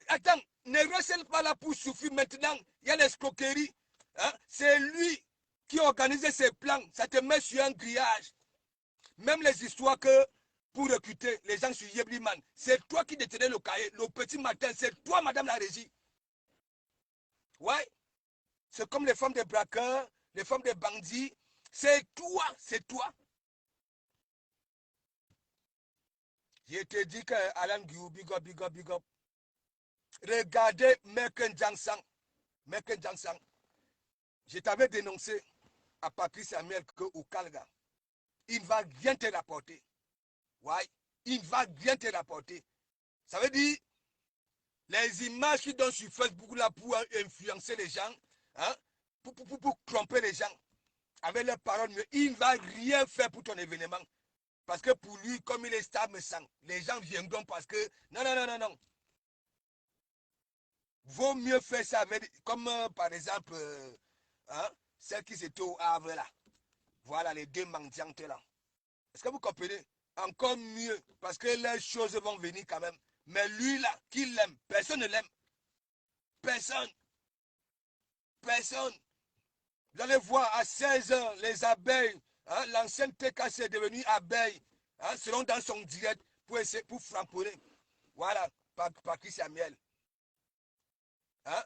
Speaker 1: Attends, ne reste pas là pour souffrir maintenant. Il y a l'escroquerie. Hein? C'est lui qui organise ses plans. Ça te met sur un grillage. Même les histoires que pour recruter les gens sur Yebliman, c'est toi qui détenais le cahier. Le petit matin, c'est toi, madame la régie. Ouais. C'est comme les femmes des braqueurs, les femmes des bandits. C'est toi, c'est toi. Je te dis que Alan Guillou, big up, big up, big up. Regardez Meken Jangsang. Meken Jangsang. Je t'avais dénoncé à Patrice Samuel qu'au Kalga, il ne va rien te rapporter. Ouais, il ne va rien te rapporter. Ça veut dire, les images qui donnent sur Facebook là pour influencer les gens, hein, pour tromper les gens avec leurs paroles, mais il ne va rien faire pour ton événement. Parce que pour lui, comme il est stable, les gens viendront parce que, non, non, non, non, non. Vaut mieux faire ça avec, comme par exemple, hein, celle qui s'était au Havre là. Voilà les deux mendiantes là. Est-ce que vous comprenez? Encore mieux, parce que les choses vont venir quand même. Mais lui là, qui l'aime, personne ne l'aime. Personne. Personne. Vous allez voir à 16 ans, les abeilles, hein, l'ancienne TKC est devenue abeille, hein, selon dans son direct pour essayer, pour framponner. Voilà, Patrice Samuel. Hein?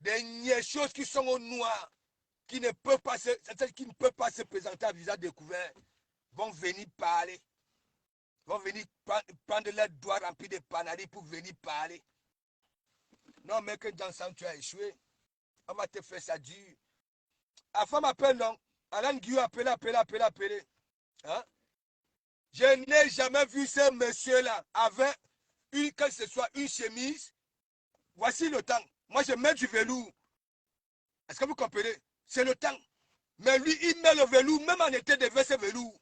Speaker 1: Des choses qui sont au noir, qui ne peuvent pas se présenter à visage découvert, vont venir parler. Vont venir prendre leurs doigts remplis de panadis pour venir parler. Non, mais que dans ça, tu as échoué. On va te faire ça dur. La femme appelle, non. Alain Guillaume appelé. Hein? Je n'ai jamais vu ce monsieur-là avec que ce soit une chemise. Voici le temps. Moi, je mets du velours. Est-ce que vous comprenez? C'est le temps. Mais lui, il met le velours, même en été de ce velours.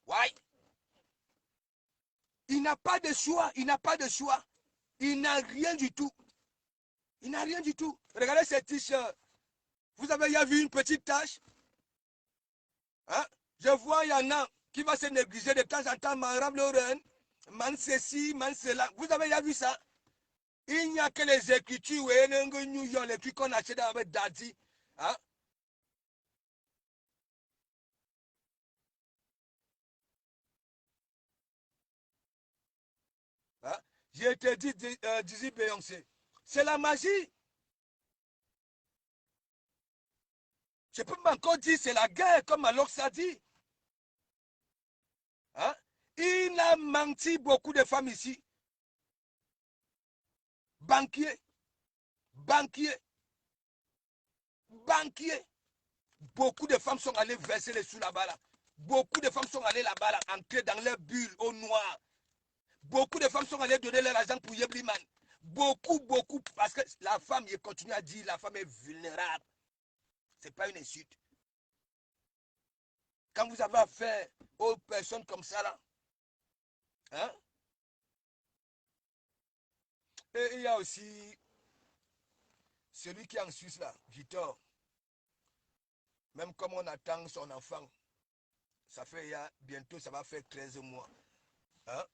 Speaker 1: Ouais. Il n'a pas de choix. Il n'a pas de choix. Il n'a rien du tout. Il n'a rien du tout. Regardez ces t-shirts. Vous avez déjà vu une petite tache? Hein? Je vois, il y en a qui va se négliger de temps en temps, man rame le reine, man ceci, man cela. Vous avez déjà vu ça? Il n'y a que les écritures, les trucs qu'on achète avec Daddy. Hein? Hein? Je te dis, Dizzy Beyoncé, c'est la magie. Je peux encore dire c'est la guerre, comme Alox a dit. Hein? Il a menti beaucoup de femmes ici. Banquier, banquier, banquier. Beaucoup de femmes sont allées verser les sous là-bas. Là. Beaucoup de femmes sont allées là-bas, là, entrer dans leur bulle au noir. Beaucoup de femmes sont allées donner leur argent pour Yebliman. Beaucoup. Parce que la femme, il continue à dire, la femme est vulnérable. Ce n'est pas une insulte. Quand vous avez affaire aux personnes comme ça, là, hein? Et il y a aussi celui qui est en Suisse, là, Victor. Même comme on attend son enfant, ça fait bientôt, ça va faire 13 mois. Hein?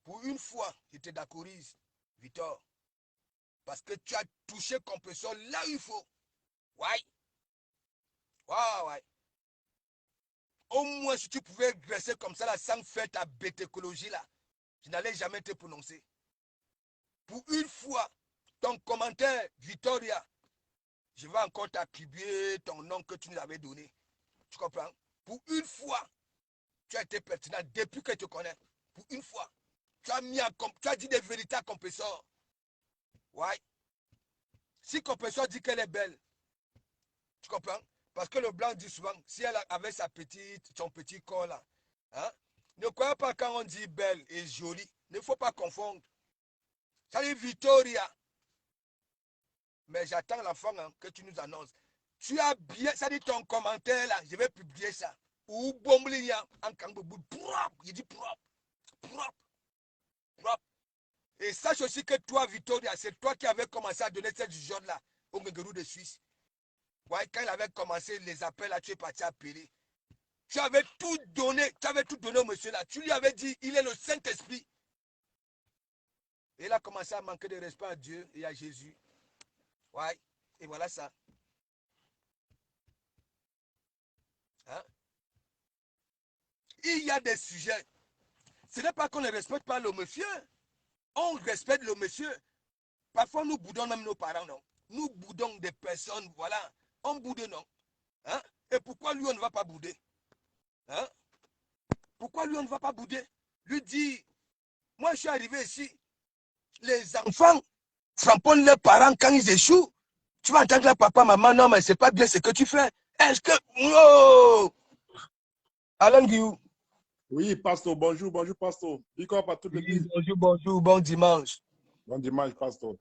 Speaker 1: Pour une fois, je te d'accorise, Victor. Parce que tu as touché compresseur là où il faut. Ouais. Ouais. Au moins, si tu pouvais graisser comme ça là, sans faire ta bête écologie là, je n'allais jamais te prononcer. Pour une fois, ton commentaire, Victoria, je vais encore t'attribuer ton nom que tu nous avais donné. Tu comprends? Pour une fois, Tu as été pertinent depuis que je te connais. Pour une fois. Tu as dit des vérités à Compressor. Ouais. Si Compressor dit qu'elle est belle, tu comprends? Parce que le blanc dit souvent, si elle avait son petit corps là, hein, ne croyez pas quand on dit belle et jolie. Il ne faut pas confondre. Ça dit Victoria. Mais j'attends la fin hein, que tu nous annonces. Tu as bien, ça dit ton commentaire là, je vais publier ça. Ou Bomblinia en Kangboubou. Propre, il dit propre. Propre. Propre. Et sache aussi que toi, Victoria, c'est toi qui avais commencé à donner cette jaune là au Ngegerou de Suisse. Ouais, quand il avait commencé les appels là, tu es parti appeler. Tu avais tout donné au monsieur là. Tu lui avais dit, il est le Saint-Esprit. Et il a commencé à manquer de respect à Dieu et à Jésus. Ouais, et voilà ça. Hein? Il y a des sujets. Ce n'est pas qu'on ne respecte pas le monsieur. On respecte le monsieur. Parfois, nous boudons même nos parents, non? Nous boudons des personnes, voilà. On boude, non? Hein? Et pourquoi lui, on ne va pas bouder? Hein? Pourquoi lui, on ne va pas bouder? Lui dit, moi, je suis arrivé ici. Les enfants frapponnent leurs parents quand ils échouent. Tu vas entendre leur papa, maman, non, mais c'est pas bien ce que tu fais. Est-ce que... Oh! Alain Guillou.
Speaker 3: Oui, pasteur, bonjour, bonjour, pasteur. Big up à toute l'église.
Speaker 1: Bonjour, bonjour, bon dimanche.
Speaker 3: Bon dimanche, pasteur.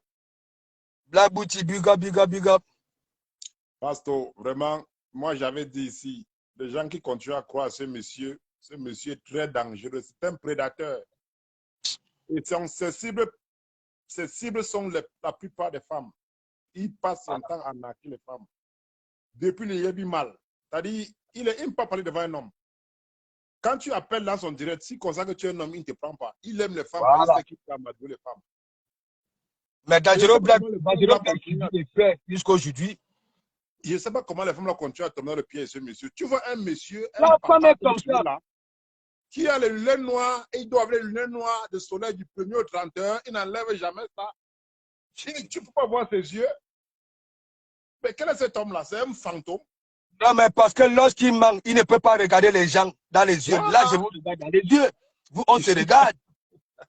Speaker 1: Black Booty, big up, big up, big up.
Speaker 3: Pasteur, vraiment, moi j'avais dit ici, les gens qui continuent à croire à ce monsieur est très dangereux, c'est un prédateur. Et ses cibles sont la plupart des femmes. Il passe son temps à narquer les femmes. Depuis le Yébi mal. C'est-à-dire, il n'aime pas parler devant un homme. Quand tu appelles dans son direct, si comme ça que tu es un homme, il ne te prend pas. Il aime les femmes, voilà. Il sait qu'il peut amadouer les femmes.
Speaker 1: Mais Dangereux Black, jusqu'aujourd'hui.
Speaker 3: Je ne sais pas comment les femmes continuent à tomber dans le pied de ce monsieur. Tu vois un monsieur,
Speaker 1: la femme est comme ça.
Speaker 3: Là, qui a les lunettes noires et il doit avoir les lunettes noires de soleil du 1er au 31. Il n'enlève jamais ça. Tu ne peux pas voir ses yeux. Mais quel est cet homme-là? C'est un fantôme.
Speaker 1: Non, mais parce que lorsqu'il manque, il ne peut pas regarder les gens dans les yeux. Voilà. Là, je vous regarde dans les yeux. Vous, on se regarde.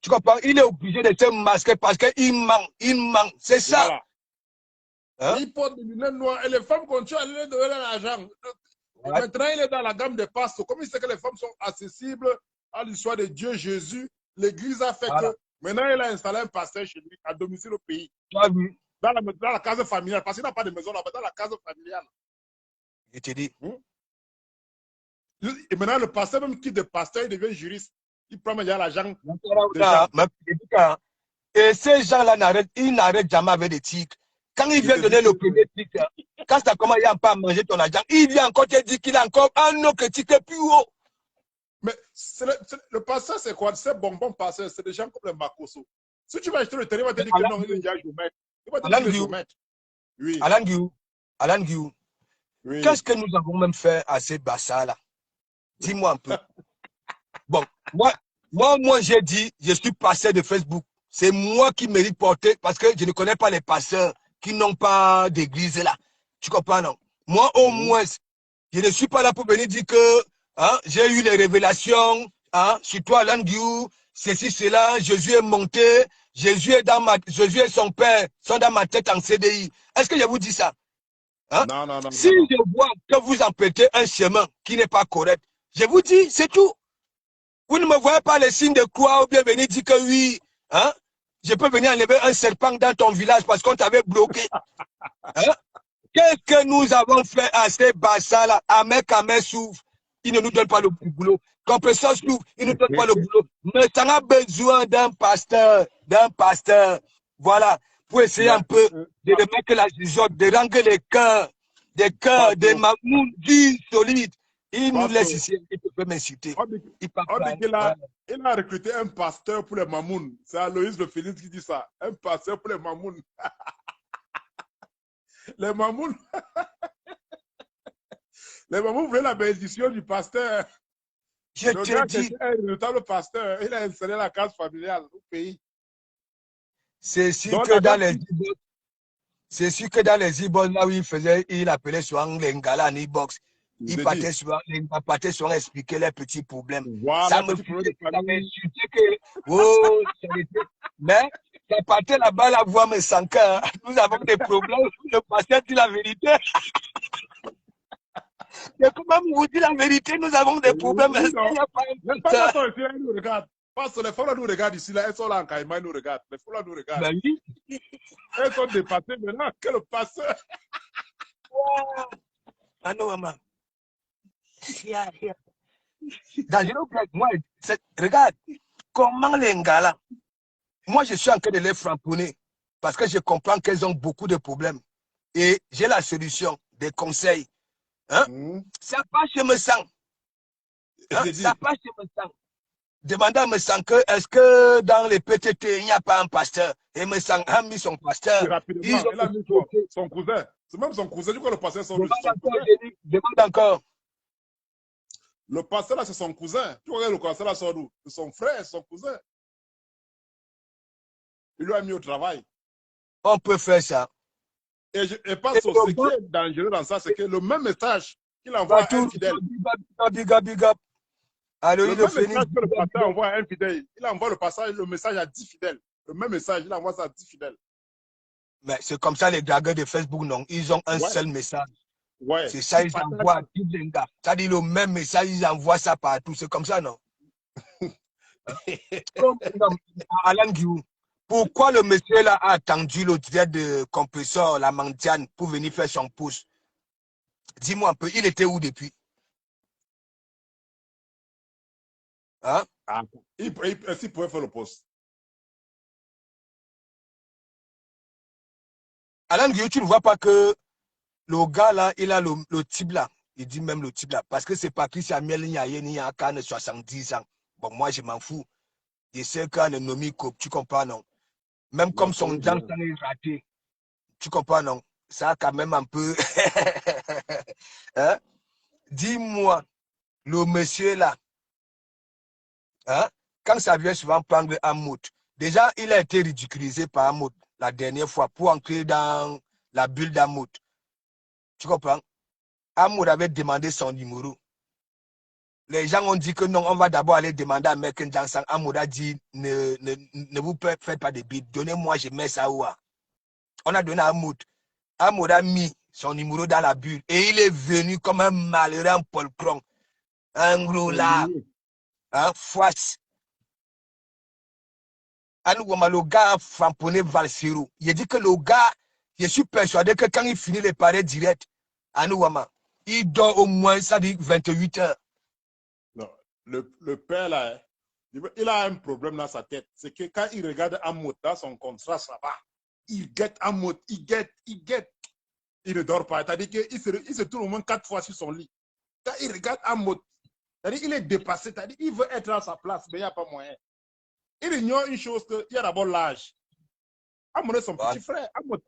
Speaker 1: Tu comprends? Il est obligé de se masquer parce qu'il manque. Il manque. C'est ça.
Speaker 3: Voilà. Hein? Il porte des lunettes noires et les femmes continuent à lui donner l'argent. Ouais. Maintenant, il est dans la gamme des pasteurs. Comme il sait que les femmes sont accessibles à l'histoire de Dieu Jésus, l'Église a fait que maintenant, il a installé un pasteur chez lui, à domicile au pays.
Speaker 1: Oui.
Speaker 3: Dans la case familiale. Parce qu'il n'a pas de maison là-bas, dans la case familiale.
Speaker 1: Je te dis.
Speaker 3: Et maintenant, le pasteur même quitte de pasteur, il devient juriste. Il prend déjà l'argent.
Speaker 1: Et ces gens-là, ils n'arrêtent jamais avec des tics. Quand il vient donner le premier tic, quand ça commence à pas manger ton argent, il vient encore te dire qu'il a encore un autre tic plus haut.
Speaker 3: Mais le pasteur, c'est quoi? C'est bonbon pasteur, c'est des gens comme le Makoso. Si tu vas acheter le terrain, il va te dire que non, il est déjà géomètre. Il va te dire que géomètre. Oui.
Speaker 1: Alain Guillou. Oui. Qu'est-ce que nous avons même fait à ces bassas-là? Dis-moi un peu. Bon, moi j'ai dit, je suis pasteur de Facebook. C'est moi qui mérite porter parce que je ne connais pas les pasteurs qui n'ont pas d'église là. Tu comprends, non? Moi, au moins, je ne suis pas là pour venir dire que j'ai eu les révélations sur toi, Alain Guillou, ceci, cela, Jésus est monté, Jésus et son père sont dans ma tête en CDI. Est-ce que je vous dis ça?
Speaker 3: Non.
Speaker 1: Si je vois que vous empêtez un chemin qui n'est pas correct, je vous dis, c'est tout. Vous ne me voyez pas les signes de croix ou bien venir dire que oui, je peux venir enlever un serpent dans ton village parce qu'on t'avait bloqué. Qu'est-ce que nous avons fait à ces bassins-là? Amen souffre, il ne nous donne pas le boulot. Compresseur souffre, il ne nous donne pas le boulot. Mais ça a besoin d'un pasteur. Voilà. Pour essayer un peu de remettre la jugeote, de rendre les cœurs, des mamouns durs, solides. Il nous laisse ici, il peut m'insulter.
Speaker 3: Il a recruté un pasteur pour les mamouns. C'est Aloïs le Félix qui dit ça. Un pasteur pour les mamouns. Les mamouns. Les mamouns voulaient la bénédiction du pasteur.
Speaker 1: Je te dis.
Speaker 3: Un véritable pasteur. Il a installé la case familiale au pays.
Speaker 1: C'est sûr que dans les e-box, là où il appelait souvent les Ngala en e-box, Ils partaient sur expliquer leurs petits problèmes.
Speaker 3: Voilà,
Speaker 1: Ça me
Speaker 3: petit problème de
Speaker 1: ça
Speaker 3: famille.
Speaker 1: m'insultait que, oh, ça était... Mais, ça partait là-bas, la voix me sank. Nous avons des problèmes. Le pasteur dit la vérité. Mais comment vous dites la vérité? Nous avons des problèmes. Est-ce qu'il n'y a pas un
Speaker 3: Les
Speaker 1: pasteur?
Speaker 3: femmes là sont ici, elles nous regardent. Parce que les femmes là nous regardent ici, là, elles sont là en caïman, elles nous regardent. Les femmes là nous regardent.
Speaker 1: Ben oui.
Speaker 3: Elles sont dépassées maintenant que le pasteur.
Speaker 1: Ah non, maman. Dans une autre blague, moi, regarde, comment les gars là, moi je suis en train de les framponner parce que je comprends qu'elles ont beaucoup de problèmes et j'ai la solution, des conseils. Hein? Ça passe chez me sang. Hein? Ça passe chez me sang. Demandez à me sang que est-ce que dans les PTT il n'y a pas un pasteur et me sang a mis son pasteur.
Speaker 3: Rapidement, il a mis son cousin. C'est même son cousin. Du coup, le pasteur son
Speaker 1: demande encore.
Speaker 3: Le pasteur là, c'est son cousin. Tu vois, le pasteur là, c'est d'où? C'est son frère, son cousin. Il lui a mis au travail.
Speaker 1: On peut faire ça.
Speaker 3: Et pas ce qui est dangereux dans ça, c'est que le même message qu'il envoie à un fidèle.
Speaker 1: Big up. Alors,
Speaker 3: le même message que le pasteur envoie à un fidèle, il envoie le message à 10 fidèles. Le même message, il envoie ça à 10 fidèles.
Speaker 1: Mais c'est comme ça les dragueurs de Facebook, non. Ils ont un seul message.
Speaker 3: Ouais.
Speaker 1: C'est ça, ils envoient à tous les gars. Ça dit le même message, ils envoient ça partout. C'est comme ça, non? Alan Guillou, pourquoi le monsieur là a attendu le directeur de compresseur, la Mandiane, pour venir faire son pouce? Dis-moi un peu, il était où depuis? Hein?
Speaker 3: Il pouvait faire le poste.
Speaker 1: Alan Guillou, tu ne vois pas que le gars là, il a le type là. Il dit même le type là. Parce que c'est pas Patrice Amiel ni a 70 ans. Bon, moi, je m'en fous. Je sais qu'un ennemi, tu comprends, non? Même comme son genre est raté. Tu comprends, non? Ça a quand même un peu... hein? Dis-moi, le monsieur là, hein? Quand ça vient souvent prendre Hamoud, déjà, il a été ridiculisé par Hamoud la dernière fois pour entrer dans la bulle d'Hamoud. Tu comprends? Hamoud avait demandé son numéro. Les gens ont dit que non, on va d'abord aller demander à Meken Jansan. Hamoud a dit, ne vous faites pas de bide. Donnez-moi, je mets ça où. On a donné à Hamoud. Hamoud a mis son numéro dans la bulle. Et il est venu comme un malheureux en Paul Cron. Un gros là. Un foisse. Le gars a framponné Valsero. Il dit que le gars, je suis persuadé que quand il finit les pareils directs, il dort au moins, ça dit 28 heures.
Speaker 3: Non, le père là, il a un problème dans sa tête. C'est que quand il regarde Hamoud dans son contrat, ça va. Il guette Hamoud, il guette. Il ne dort pas. C'est-à-dire qu'il se tourne au moins 4 fois sur son lit. Quand il regarde Hamoud, c'est-à-dire qu'il est dépassé. C'est-à-dire qu'il veut être à sa place, mais il n'y a pas moyen. Il ignore une chose, qu'il y a d'abord l'âge. Hamoud est son petit frère. Hamoud,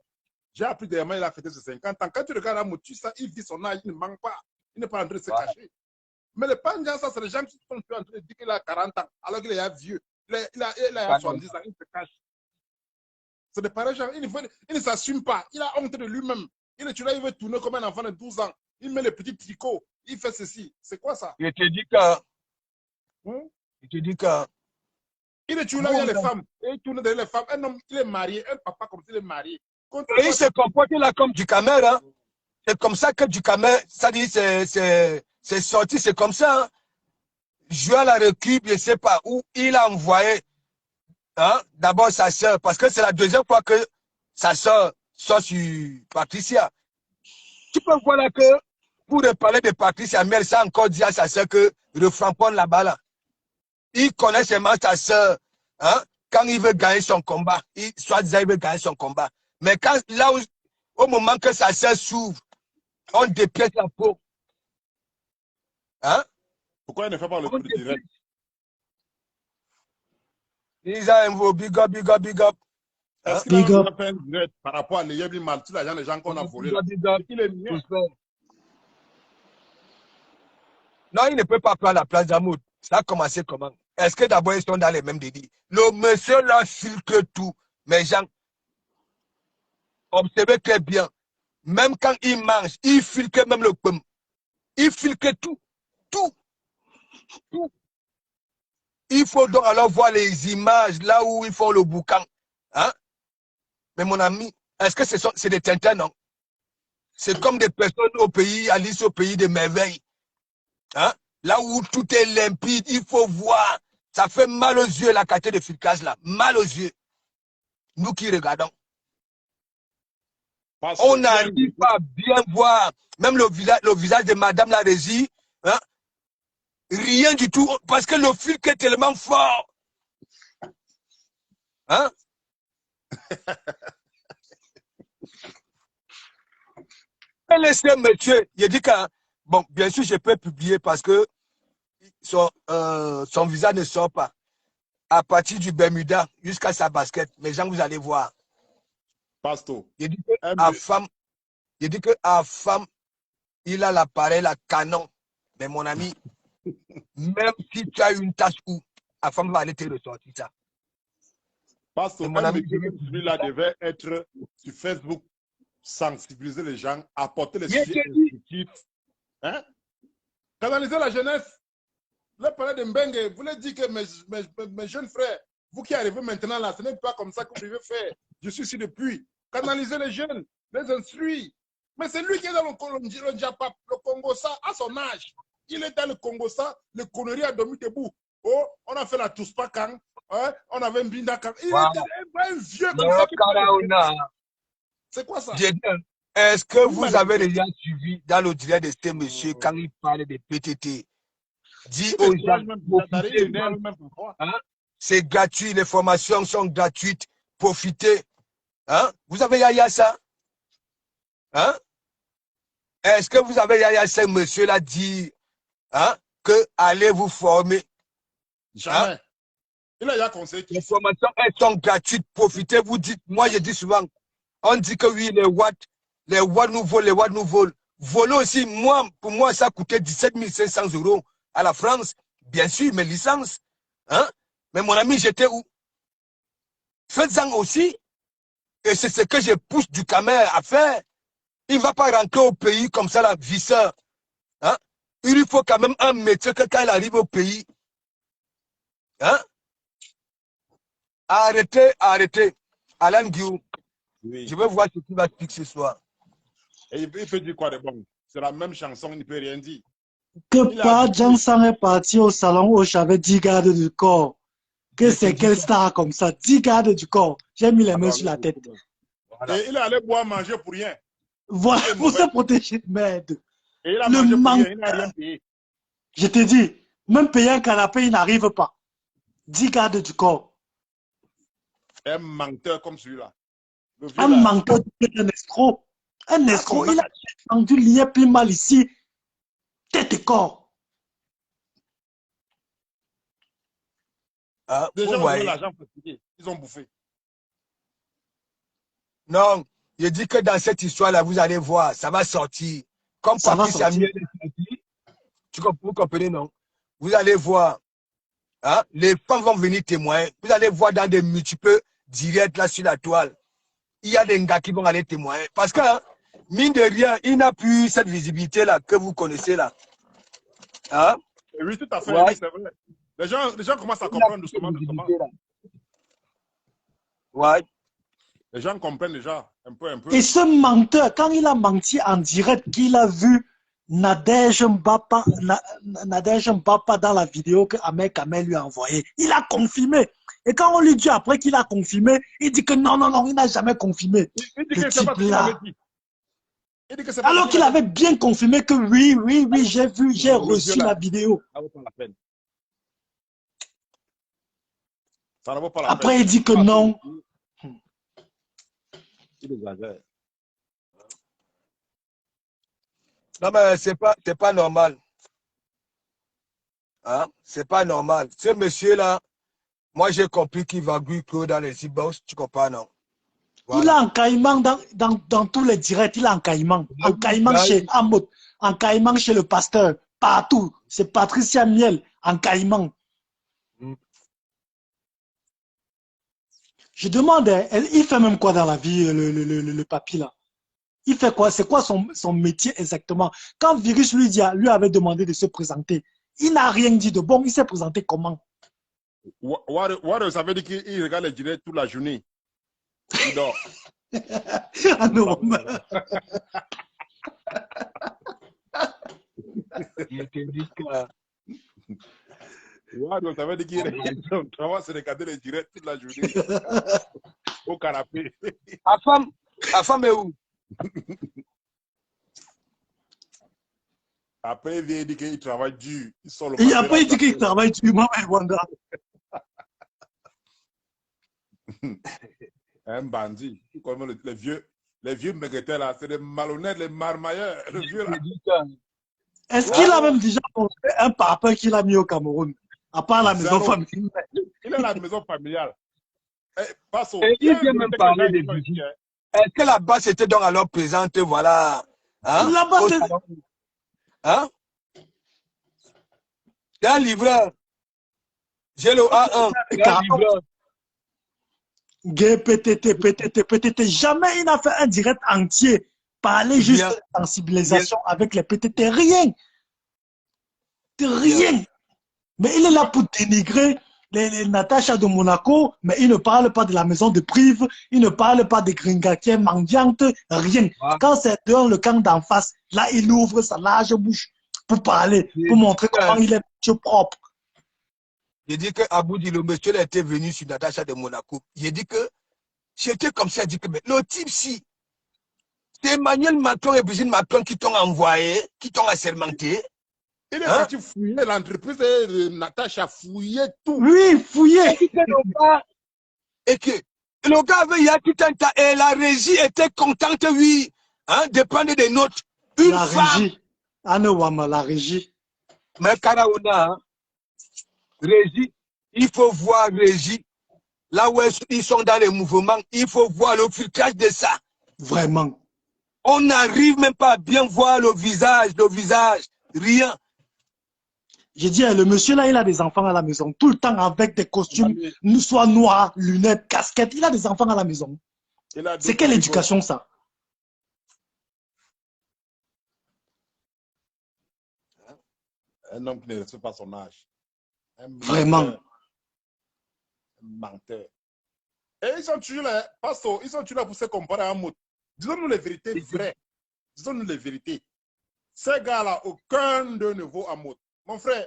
Speaker 3: j'ai appris dernièrement, il a fêté ses 50 ans. Quand tu regardes Hamoud, tu sais, il vit son âge, il ne manque pas. Il n'est pas en train de se cacher. Mais les Pandjans, ça, c'est les gens qui sont en train de dire qu'il a 40 ans, alors qu'il est vieux. Il a 70 ans, il se cache. C'est des pareils gens, il ne s'assume pas. Il a honte de lui-même. Il veut tourner comme un enfant de 12 ans. Il met les petits tricots. Il fait ceci. C'est quoi ça?
Speaker 1: Il te dit que...
Speaker 3: Il est toujours là, il y a les femmes. Et il tourne derrière les femmes. Un homme, il est marié. Un papa comme il est marié.
Speaker 1: Et il se comporte là comme du caméra. Hein? C'est comme ça que du caméra, ça dit, c'est sorti, c'est comme ça. Hein? Joël a récup, je ne sais pas où, il a envoyé hein, d'abord sa soeur, parce que c'est la deuxième fois que sa soeur sort sur Patricia. Tu peux voir là que, pour parler de Patricia, mais elle s'est encore dit à sa soeur que reframponne là-bas là. Il connaît seulement sa soeur, hein, quand il veut gagner son combat, soit-disant il veut gagner son combat. Mais quand, là où, au moment que sa soeur s'ouvre, on dépièce la peau. Hein?
Speaker 3: Pourquoi il ne fait pas le truc direct?
Speaker 1: Ils ont un big up.
Speaker 3: Est-ce qu'il a fait un direct par rapport à l'Eyebli Mal, tous les gens qu'on a volés là? Il est mignon.
Speaker 1: Non, il ne peut pas prendre la place d'Hamoud. Ça a commencé comment? Est-ce que d'abord ils sont dans les mêmes délits? Le monsieur là filtre tout. Mais gens, observez très bien. Même quand il mange, il filtre même le pomme. Il filtre tout, tout, tout. Il faut donc alors voir les images là où ils font le boucan. Hein? Mais mon ami, est-ce que c'est des Tintins, non? C'est comme des personnes au pays, Alice au pays des merveilles. Hein? Là où tout est limpide, il faut voir. Ça fait mal aux yeux la qualité de filtrage là. Mal aux yeux. Nous qui regardons. On n'arrive pas à bien voir. Même le visage de Madame la Régie. Hein? Rien du tout. Parce que le filtre est tellement fort. Hein? Laissez monsieur. Il dit que, bon, bien sûr, je peux publier parce que son visage ne sort pas. À partir du Bermuda jusqu'à sa basket. Mais gens, vous allez voir.
Speaker 3: Pastor.
Speaker 1: Il dit que à femme, il a l'appareil, la canon. Mais mon ami, même si tu as une tâche où, la femme va aller te ressortir ça.
Speaker 3: Pastor, mon ami, celui-là devait être sur Facebook, sensibiliser les gens, apporter les sujets instructifs. Hein? Canaliser la jeunesse. Le palais de Mbengue, vous voulez dire que mes jeunes frères, vous qui arrivez maintenant là, ce n'est pas comme ça que vous devez faire. Je suis ici depuis. Canaliser les jeunes, les instruire. Mais c'est lui qui est dans le Japap, le Congo, ça, à son âge. Il est dans le Congo, ça, le connerie a dormi debout. Oh, on a fait la Touspakan, hein, on avait un Bindakan. Il était un vieux comme ça. C'est quoi ça?
Speaker 1: Est-ce que vous avez déjà suivi dans le direct de ce monsieur quand il parlait de PTT? Dit aux gens, hein, c'est gratuit, les formations sont gratuites, profitez. Hein? Vous avez yaya ça? Hein? Est-ce que vous avez yaya ce monsieur-là dit hein, que allez vous former?
Speaker 3: Jamais. Hein? Il a conseillé.
Speaker 1: Les formations, elles sont gratuites, profitez. Vous dites, moi je dis souvent, on dit que oui, les watts nouveaux, voler aussi, pour moi, ça coûtait 17 500 € à la France. Bien sûr, mes licences. Hein? Mais mon ami, j'étais où? Faites-en aussi. Et c'est ce que je pousse du Camer à faire. Il ne va pas rentrer au pays comme ça, la visseur. Hein? Il lui faut quand même un métier que quand il arrive au pays. Hein? Arrêtez. Alain Guillaume. Oui. Je veux voir ce qu'il va expliquer ce soir.
Speaker 3: Et il peut dire quoi de bon? C'est la même chanson, il ne peut rien dire.
Speaker 4: Que pas Jansan est parti au salon où j'avais 10 gardes du corps. Que c'est quelle star comme ça? 10 gardes du corps. J'ai mis les mains sur la tête.
Speaker 3: Voilà. Et il est allé boire manger pour rien.
Speaker 4: Voilà, pour se protéger de merde.
Speaker 3: Et il a mangé pour rien, il n'a rien payé.
Speaker 4: Je te dis, même payer un canapé, il n'arrive pas. 10 gardes du corps.
Speaker 3: Un menteur comme celui-là.
Speaker 4: Un menteur, un escroc. Un escroc, il a tendu lié plus mal ici. Tête et corps.
Speaker 3: Déjà, on a l'argent fatigué. Ils ont bouffé.
Speaker 1: Non, je dis que dans cette histoire-là, vous allez voir, ça va sortir. Comme Patrice Samuel est sorti, vous comprenez, non? Vous allez voir. Hein? Les femmes vont venir témoigner. Vous allez voir dans des multiples directs là sur la toile. Il y a des gars qui vont aller témoigner. Parce que, hein, mine de rien, il n'a plus cette visibilité-là que vous connaissez là. Hein?
Speaker 3: Oui, tout à fait, ouais. Oui, c'est vrai. Les gens commencent à comprendre doucement.
Speaker 1: Ouais.
Speaker 3: Les gens comprennent déjà un peu.
Speaker 4: Et ce menteur, quand il a menti en direct, qu'il a vu Nadège Mbapa dans la vidéo que Ahmed Kamel lui a envoyée, il a confirmé. Et quand on lui dit après qu'il a confirmé, il dit que non, il n'a jamais confirmé.
Speaker 3: Il dit que c'est pas ce qu'il avait dit.
Speaker 4: Alors qu'il avait bien confirmé que oui, j'ai vu, j'ai reçu la vidéo.
Speaker 3: Ça ne vaut pas la peine. Ça ne vaut pas la peine.
Speaker 4: Après, il dit que non.
Speaker 3: Il exagère.
Speaker 1: Non, mais c'est pas normal. Hein? C'est pas normal. Ce monsieur-là, moi j'ai compris qu'il va gouiller dans les e-box, tu comprends, non?
Speaker 4: Voilà. Il a un caïman dans tous les directs, il a un caïman. Un caïman chez Amot, un caïman chez le pasteur, partout. C'est Patricia Miel, un caïman. Je demande, il fait même quoi dans la vie, le papy là? Il fait quoi? C'est quoi son métier exactement? Quand Virus lui avait demandé de se présenter, il n'a rien dit de bon. Il s'est présenté comment?
Speaker 3: Waro, ça veut dire qu'il regarde les directs toute la journée. Il dort.
Speaker 4: Ah non.
Speaker 1: Je te dis que
Speaker 3: Waro, ça veut dire qu'il travaille sur regarder les directs toute la journée. Au canapé.
Speaker 1: la femme est où?
Speaker 3: Après, il vient dire qu'il travaille dur.
Speaker 4: Il n'a pas dit qu'il travaille dur, moi, Wanda.
Speaker 3: Un bandit. Comme les vieux mégateurs là, c'est des malhonnêtes, les marmailleurs. Le vieux là.
Speaker 4: Est-ce qu'il a même déjà montré un papa qu'il a mis au Cameroun? À part la maison familiale.
Speaker 3: Il est à la maison familiale.
Speaker 1: Et il vient même parler des visites. Est-ce que là-bas, c'était donc alors présente, voilà. Hein?
Speaker 4: Là-bas, c'est...
Speaker 1: Hein? C'est un livreur. J'ai le A1.
Speaker 4: Gay, PTT. Jamais il n'a fait un direct entier. Parler juste de sensibilisation avec les PTT. Rien. Rien. Mais il est là pour dénigrer les Natacha de Monaco, mais il ne parle pas de la maison de Prive, il ne parle pas des Gringatiens mendiantes, rien. Quand c'est dans le camp d'en face, là, il ouvre sa large bouche pour parler, pour montrer comment il est propre.
Speaker 1: J'ai dit que Aboudi, le monsieur, était venu sur Natacha de Monaco. J'ai dit que c'était comme ça. J'ai dit que le type, si c'est Emmanuel Macron et Brigitte Macron qui t'ont envoyé, qui t'ont assermenté.
Speaker 3: Il est parti fouiller l'entreprise de Natacha, fouiller tout.
Speaker 4: Oui, fouiller.
Speaker 1: Et que le gars avait il y a tout un tas et la régie était contente, oui, hein, de prendre des notes.
Speaker 4: La régie. Anouama, la régie.
Speaker 1: Mais Karaouna, hein, régie, il faut voir régie. Là où ils sont dans les mouvements, il faut voir le filtrage de ça.
Speaker 4: Vraiment.
Speaker 1: On n'arrive même pas à bien voir le visage, rien.
Speaker 4: J'ai dit, le monsieur là, il a des enfants à la maison, tout le temps avec des costumes, soit noirs, lunettes, casquettes. Il a des enfants à la maison. C'est quelle éducation ça?
Speaker 3: Un homme qui ne respecte pas son âge.
Speaker 4: Vraiment.
Speaker 3: Un menteur. Et ils sont toujours là, pastor, ils sont toujours là pour se comparer à un mot. Disons-nous les vérités vraies. Disons-nous les vérités. Ces gars-là, aucun d'eux ne vaut un mot. Mon frère,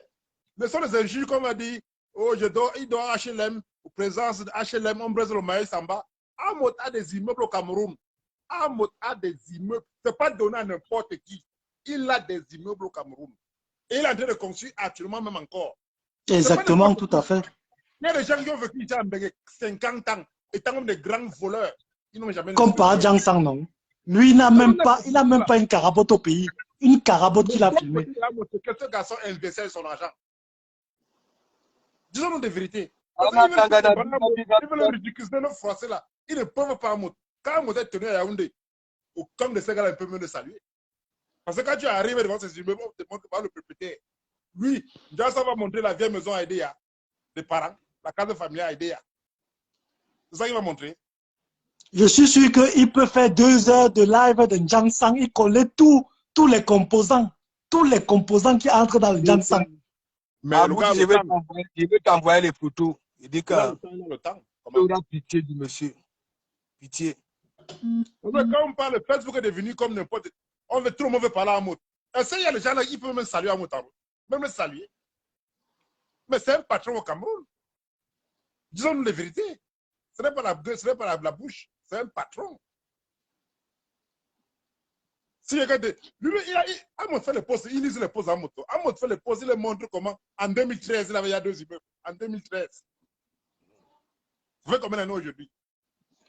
Speaker 3: ce sont les injures qu'on m'a dit, oh, il doit HLM, ou présence de HLM, Ombrez le Maïs Samba. Amot a des immeubles au Cameroun. Amot a des immeubles. Ce n'est pas donné à n'importe qui. Il a des immeubles au Cameroun. Et il est en train de construire actuellement même encore.
Speaker 4: Exactement, tout à fait.
Speaker 3: Il y a des gens qui ont vécu ici en 50 ans, étant comme des grands voleurs. Ils n'ont jamais...
Speaker 4: Comme par Jiang Sang, non? Lui, il n'a même pas une carabote au pays. Une carabote qu'il a filmée.
Speaker 3: Que ce garçon investissait son argent. Disons-nous des vérités. Ils veulent ridiculiser nos Français là. Ils ne peuvent pas monter. Quand on est tenu à Yaoundé, aucun de ces gars-là ne peut même le saluer. Parce que quand tu arrives devant ces immeubles, on te montre pas le propriétaire. Lui, déjà ça va montrer la vieille maison à Edea, des parents, la case de famille à Edea. C'est ça qu'il va montrer.
Speaker 4: Je suis sûr qu'il peut faire 2 heures de live de Jiang Sang. Il connaît tous les composants. Tous les composants qui entrent dans le Jiang Sang.
Speaker 1: Mais le gars, je vais t'envoyer les photos. Il dit que
Speaker 3: le temps.
Speaker 1: Il aura pitié du monsieur. Pitié.
Speaker 3: Quand on parle, Facebook est devenu comme n'importe. On veut tout le monde veut parler à Mout. Est-ce qu'il y a les gens là qui peuvent même saluer à Mout? Même le saluer. Mais c'est un patron au Cameroun. Disons-nous les vérités. Ce n'est pas la bouche. C'est un patron. Si Amout fait les posts, il lise les posts à Amout. Amout fait les posts, il les montre comment. En 2013, il avait y a 2 immeubles. En 2013. Vous voyez combien d'années aujourd'hui?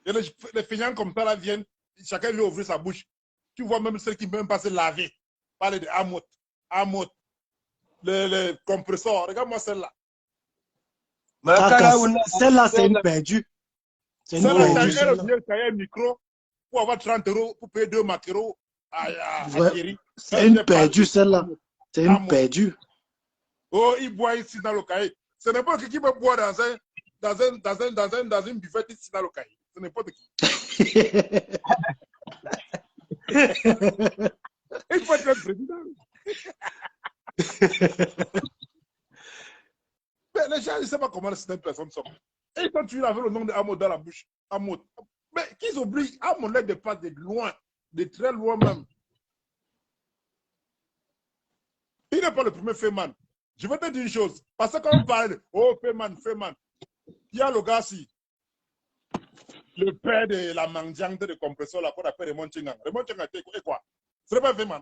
Speaker 3: Et les feignants comme ça là viennent, chacun veut ouvrir sa bouche. Tu vois même ceux qui ne peuvent même pas se laver. Parler de Amout. Les compresseurs. Regarde-moi celle-là.
Speaker 4: Celle-là, c'est une perdue. C'est une perdue.
Speaker 3: Celle-là, un micro pour avoir 30 € pour payer 2 maquereaux à Thierry.
Speaker 4: C'est une perdue, celle-là. C'est une perdue.
Speaker 3: Oh, il boit ici dans le cahier. Ce n'est pas qui peut boire dans une buvette ici dans le cahier. Ce n'est pas qui. Il faut être président. Mais les gens, ils ne savent pas comment certaines personnes sont. Et quand tu avais le nom de Amo dans la bouche, Amo. Mais qu'ils oublient, Amo l'aide de pas de loin, de très loin même. Il n'est pas le premier Feman. Je vais te dire une chose. Parce que quand on parle de oh, Feman, il y a le gars ci, le père de la mendiante de compresseur, là, qu'on appelle Raymond Chingang. Raymond Chingang, c'est quoi? Ce n'est pas Feman.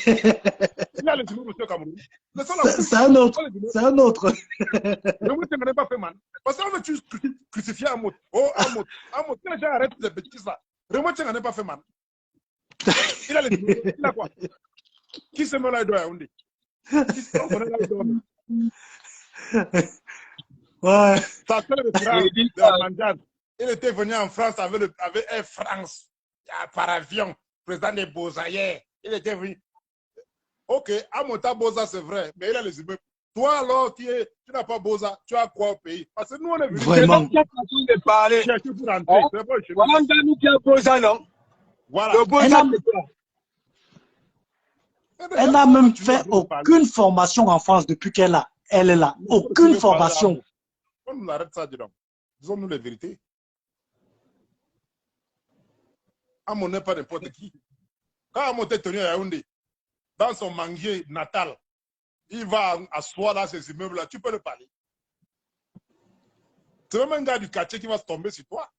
Speaker 3: Il y a les jumeaux monsieur Cameroun.
Speaker 4: C'est un autre. C'est un autre.
Speaker 3: Raymond Chingang n'est pas Feman. Parce qu'on veut crucifier Amo. Oh, Amo. Amo, si les gens arrêtent les bêtises là. Raymond Chingang n'est pas Feman. Il a les jumeaux. Il a quoi? Qui se met là, il doit y avoir.
Speaker 4: Ouais.
Speaker 3: Ça fait le frère de la mangeade. Il était venu en France avec Air France, par avion, président des Beaux-Arts. Il était venu. Ok, Amota Boza, c'est vrai, mais il a les immeubles. Toi, alors, tu n'as pas Boza, tu as quoi au pays? Parce que nous, on est venus.
Speaker 4: Vraiment.
Speaker 3: De parler. Chercher pour rentrer.
Speaker 1: Voilà, nous qui a Boza, non?
Speaker 3: Voilà.
Speaker 1: Le Boza,
Speaker 4: Elle n'a même fait aucune formation en France depuis qu'elle est là. Aucune formation.
Speaker 3: On nous arrête ça, dis donc. Disons-nous les vérités. Amon n'est pas n'importe qui. Quand Amon est tenu à Yaoundé, dans son manguier natal, il va asseoir dans ces immeubles-là, tu peux le parler. C'est même un gars du quartier qui va se tomber sur toi.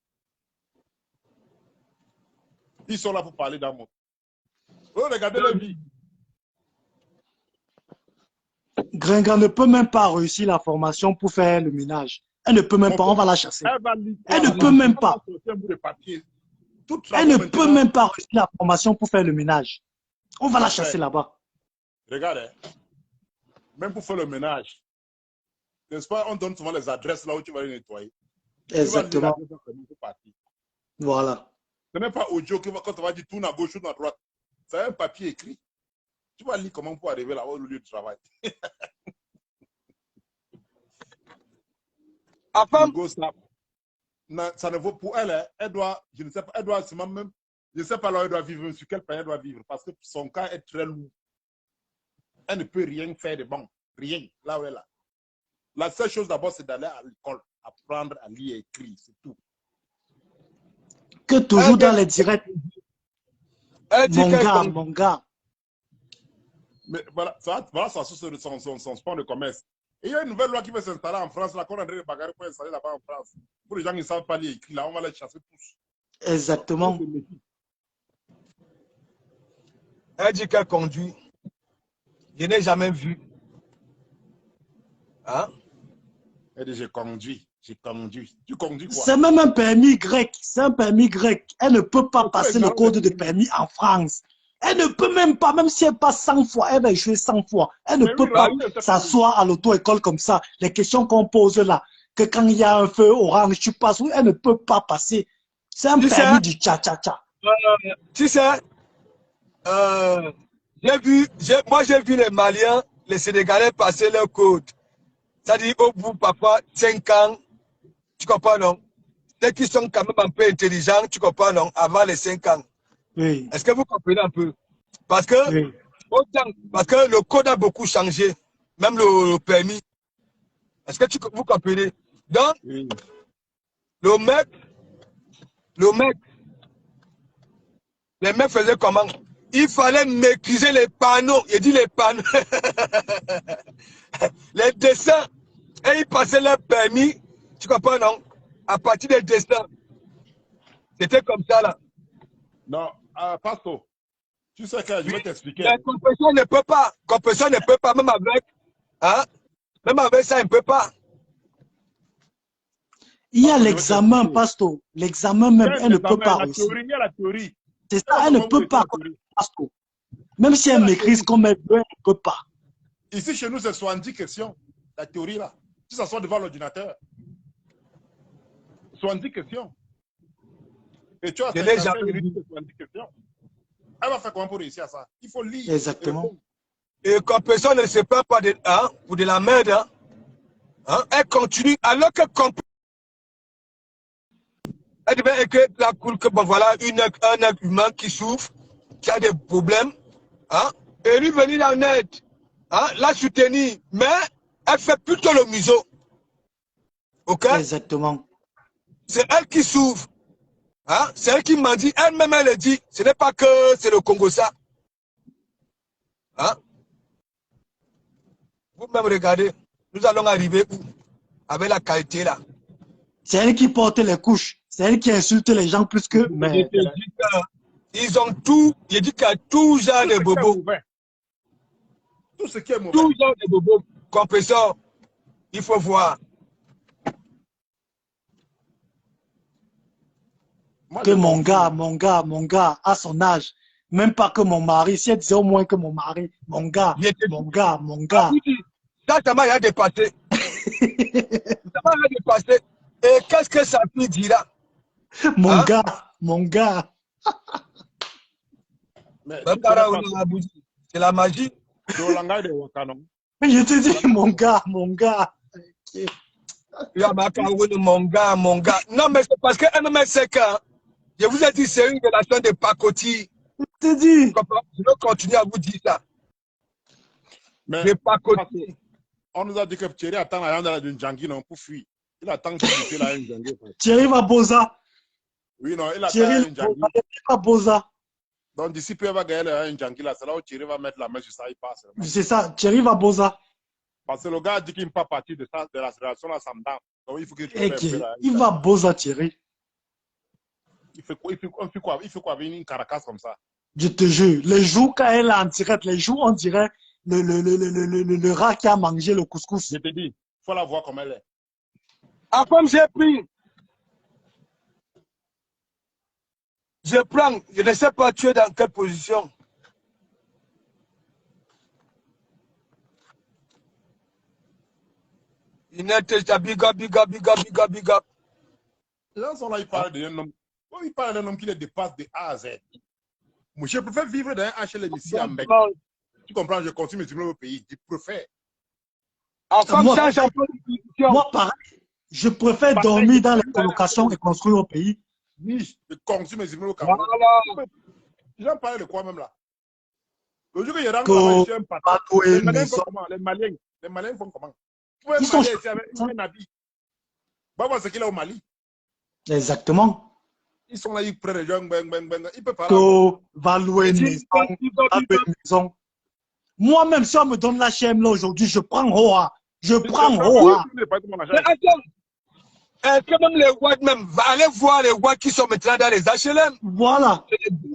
Speaker 3: Ils sont là pour parler d'Amon. Regardez la vie.
Speaker 4: Gringa ne peut même pas réussir la formation pour faire le ménage. Elle ne peut même pas, on va la chasser. Elle ne peut même pas. Elle ne peut même pas réussir la formation pour faire le ménage. On va la chasser là-bas.
Speaker 3: Regarde, même pour faire le ménage, n'est-ce pas, on donne souvent les adresses là où tu vas les nettoyer.
Speaker 4: Exactement. Voilà.
Speaker 3: Ce n'est pas audio qui va, quand on va dire tourne à gauche, tourne à droite. C'est un papier écrit. Tu vas lire comment pour arriver là-bas au lieu de travail.
Speaker 1: Enfin,
Speaker 3: ça ne vaut pour elle, hein. Elle doit, je ne sais pas, elle doit même, je ne sais pas là où elle doit vivre, sur quel pays elle doit vivre, parce que son cas est très lourd. Elle ne peut rien faire de bon, rien, là où elle est là. La seule chose d'abord, c'est d'aller à l'école, apprendre à lire et écrire, c'est tout.
Speaker 4: Que toujours dans les directs. Mon gars.
Speaker 3: Mais voilà, ça c'est son sport de commerce. Et il y a une nouvelle loi qui va s'installer en France, là, qu'on a André Bagarre pour installer là-bas en France. Pour les gens qui ne savent pas lire et écrire, là, on va les chasser tous.
Speaker 4: Exactement.
Speaker 1: elle dit qu'elle conduit. Je n'ai jamais vu. Hein?
Speaker 3: Elle dit, j'ai conduit. Tu conduis quoi?
Speaker 4: C'est même un permis grec. C'est un permis grec. Elle ne peut pas passer le code de permis en France. Elle ne peut même pas, même si elle passe 100 fois, elle va échouer 100 fois. Elle ne peut pas s'asseoir à l'auto-école comme ça. Les questions qu'on pose là, que quand il y a un feu orange, tu passes, elle ne peut pas passer. C'est un permis du tcha-tcha-tcha.
Speaker 1: Tu sais, moi j'ai vu les Maliens, les Sénégalais passer leur code. C'est-à-dire au bout, parfois, 5 ans, tu comprends, non? Dès qu'ils sont quand même un peu intelligents, tu comprends, non? Avant les 5 ans.
Speaker 4: Oui.
Speaker 1: Est-ce que vous comprenez un peu? Parce que,
Speaker 4: oui.
Speaker 1: Parce que le code a beaucoup changé, même le permis. Est-ce que vous comprenez? Donc,
Speaker 3: oui.
Speaker 1: le mec, les mecs faisaient comment? Il fallait maîtriser les panneaux. Il dit les panneaux. Les dessins. Et ils passaient leur permis. Tu comprends, non? À partir des dessins. C'était comme ça, là.
Speaker 3: Non, Pasto, tu sais que je vais t'expliquer.
Speaker 1: La compression ne peut pas. Compression ne peut pas, même avec. Hein? Même avec ça, elle ne peut pas.
Speaker 4: Il y a l'examen, Pasto. L'examen même, elle ne peut pas aussi.
Speaker 3: Il y a la théorie.
Speaker 4: C'est ça, elle ne peut pas, Pasto. Même si elle maîtrise comme elle veut, elle ne peut pas.
Speaker 3: Ici, chez nous, c'est 70 questions, la théorie là. Si ça soit devant l'ordinateur. 70 questions. Et tu as 70 questions. Elle va faire comment pour réussir à ça? Il faut lire.
Speaker 4: Exactement.
Speaker 1: Et compression ne se perd pas de, hein, pour de la merde. Hein. Hein? Elle continue, alors que elle devait écrire la cour que bon voilà, un être humain qui souffre. qui a des problèmes, hein, et lui venir en aide, hein, la soutenir, mais elle fait plutôt le museau. Ok?
Speaker 4: Exactement.
Speaker 1: C'est elle qui souffre. Hein? C'est elle qui m'a dit, elle-même elle dit, ce n'est pas que c'est le Congo ça. Hein? Vous-même regardez, nous allons arriver où? Avec la qualité là.
Speaker 4: C'est elle qui porte les couches. C'est elle qui insulte les gens plus que... Mais...
Speaker 1: Ils ont tout, je dis qu'il y a tout genre de bobos.
Speaker 3: Tout ce qui est mauvais.
Speaker 1: Tout genre de bobos. Compresseur, il faut voir.
Speaker 3: Moi,
Speaker 4: Que mon gars, à son âge, même pas que mon mari, si elle disait au moins que mon mari, mon gars.
Speaker 1: Ça m'a dépassé. Ça m'a dépassé. Et qu'est-ce que sa fille dira?
Speaker 4: Mon gars.
Speaker 1: C'est la magie.
Speaker 4: Je te dis, mon gars. Okay.
Speaker 1: Mon gars. Non, mais c'est parce que MMS, c'est que je vous ai dit, c'est une relation de pacotille.
Speaker 4: Je te dis.
Speaker 1: Je vais continuer à vous dire ça.
Speaker 3: Mais
Speaker 1: de pacotille.
Speaker 3: On nous a dit que Thierry attend la yanda d'une Djangui non pour fuir. Il attend qu'il ait la Djangui.
Speaker 4: Thierry va Boza.
Speaker 3: Oui, non, il attend
Speaker 4: Thierry va Boza.
Speaker 3: Donc d'ici peu, il va gagner la Djangui là. C'est là où Thierry va mettre la main sur ça, il passe.
Speaker 4: C'est ça, Thierry va Boza.
Speaker 3: Parce que le gars a dit qu'il n'est pas parti de la relation là, ça me donne. Donc il faut qu'il
Speaker 4: il va Boza, Thierry.
Speaker 3: Il fait quoi avec une caracasse comme ça?
Speaker 4: Je te jure, les jours quand elle est en direct, les jours on dirait le rat qui a mangé le couscous.
Speaker 3: Je te dis, il faut la voir comme elle est.
Speaker 1: Ah, comme j'ai pris. Je prends, je ne sais pas tu es dans quelle position. Il est big up.
Speaker 3: Là, il parle d'un homme. Il parle d'un homme qui les dépasse de A à Z. Moi, je préfère vivre dans un HLM ici à Mbek. Tu comprends, je continue de vivre au pays. Je préfère.
Speaker 4: Moi, pareil, je préfère dormir dans les colocations et construire au pays.
Speaker 3: Oui, je construis mes immeubles au Cameroun. Voilà. J'en parlais de quoi même là? Le jour que je rentre là-bas, je suis un patron. Les Maliens font comment?
Speaker 4: Ils sont
Speaker 3: ici avec un habit. Va voir ce qu'il a au Mali.
Speaker 4: Exactement.
Speaker 3: Ils sont là, ils prennent les gens, ils peuvent parler.
Speaker 4: Va louer une maison. Moi-même, si on me donne la HLM là aujourd'hui, je prends Hoa. Je prends Hoa.
Speaker 1: Que même les Ouads même, va aller voir les Ouads qui sont maintenant dans les HLM.
Speaker 4: Voilà.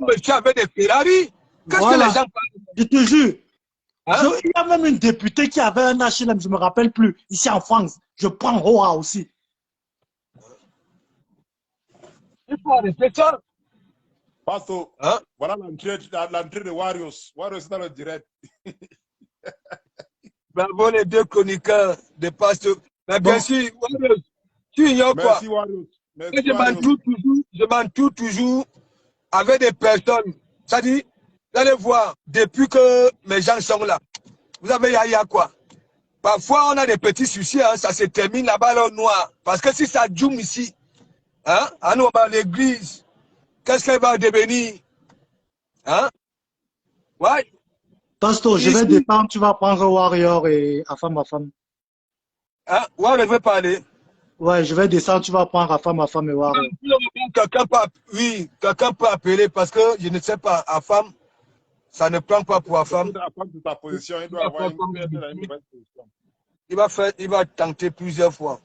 Speaker 1: Monsieur avec des Ferrari. Qu'est-ce que les gens parlent?
Speaker 4: Je te jure. Hein? Il y a même une députée qui avait un HLM, je ne me rappelle plus, ici en France. Je prends Hoa aussi.
Speaker 1: Il faut arrêter ça.
Speaker 3: Pasto, hein? Voilà l'entrée de Warriors. Warriors dans le direct.
Speaker 1: Bravo les deux chroniqueurs de Pasto. Mais bien sûr, Warriors, tu ignores quoi?
Speaker 3: Merci Warriors.
Speaker 1: Je m'entoure toujours avec des personnes. Ça dit, vous allez voir, depuis que mes gens sont là, vous avez Yaya quoi? Parfois, on a des petits soucis, hein, ça se termine là-bas au noir. Parce que si ça joue ici, hein, à nous, l'église, qu'est-ce qu'elle va devenir? Hein? Ouais.
Speaker 4: Pasto, je vais descendre, tu vas prendre Warrior et Afam.
Speaker 1: Hein? Warrior veut parler.
Speaker 4: Ouais, je vais descendre, tu vas prendre Afam et Warrior.
Speaker 1: Quelqu'un peut appeler parce que je ne sais pas, Afam, ça ne prend pas pour Afam.
Speaker 3: Ta position, il doit avoir une bonne position.
Speaker 1: Il va tenter plusieurs fois.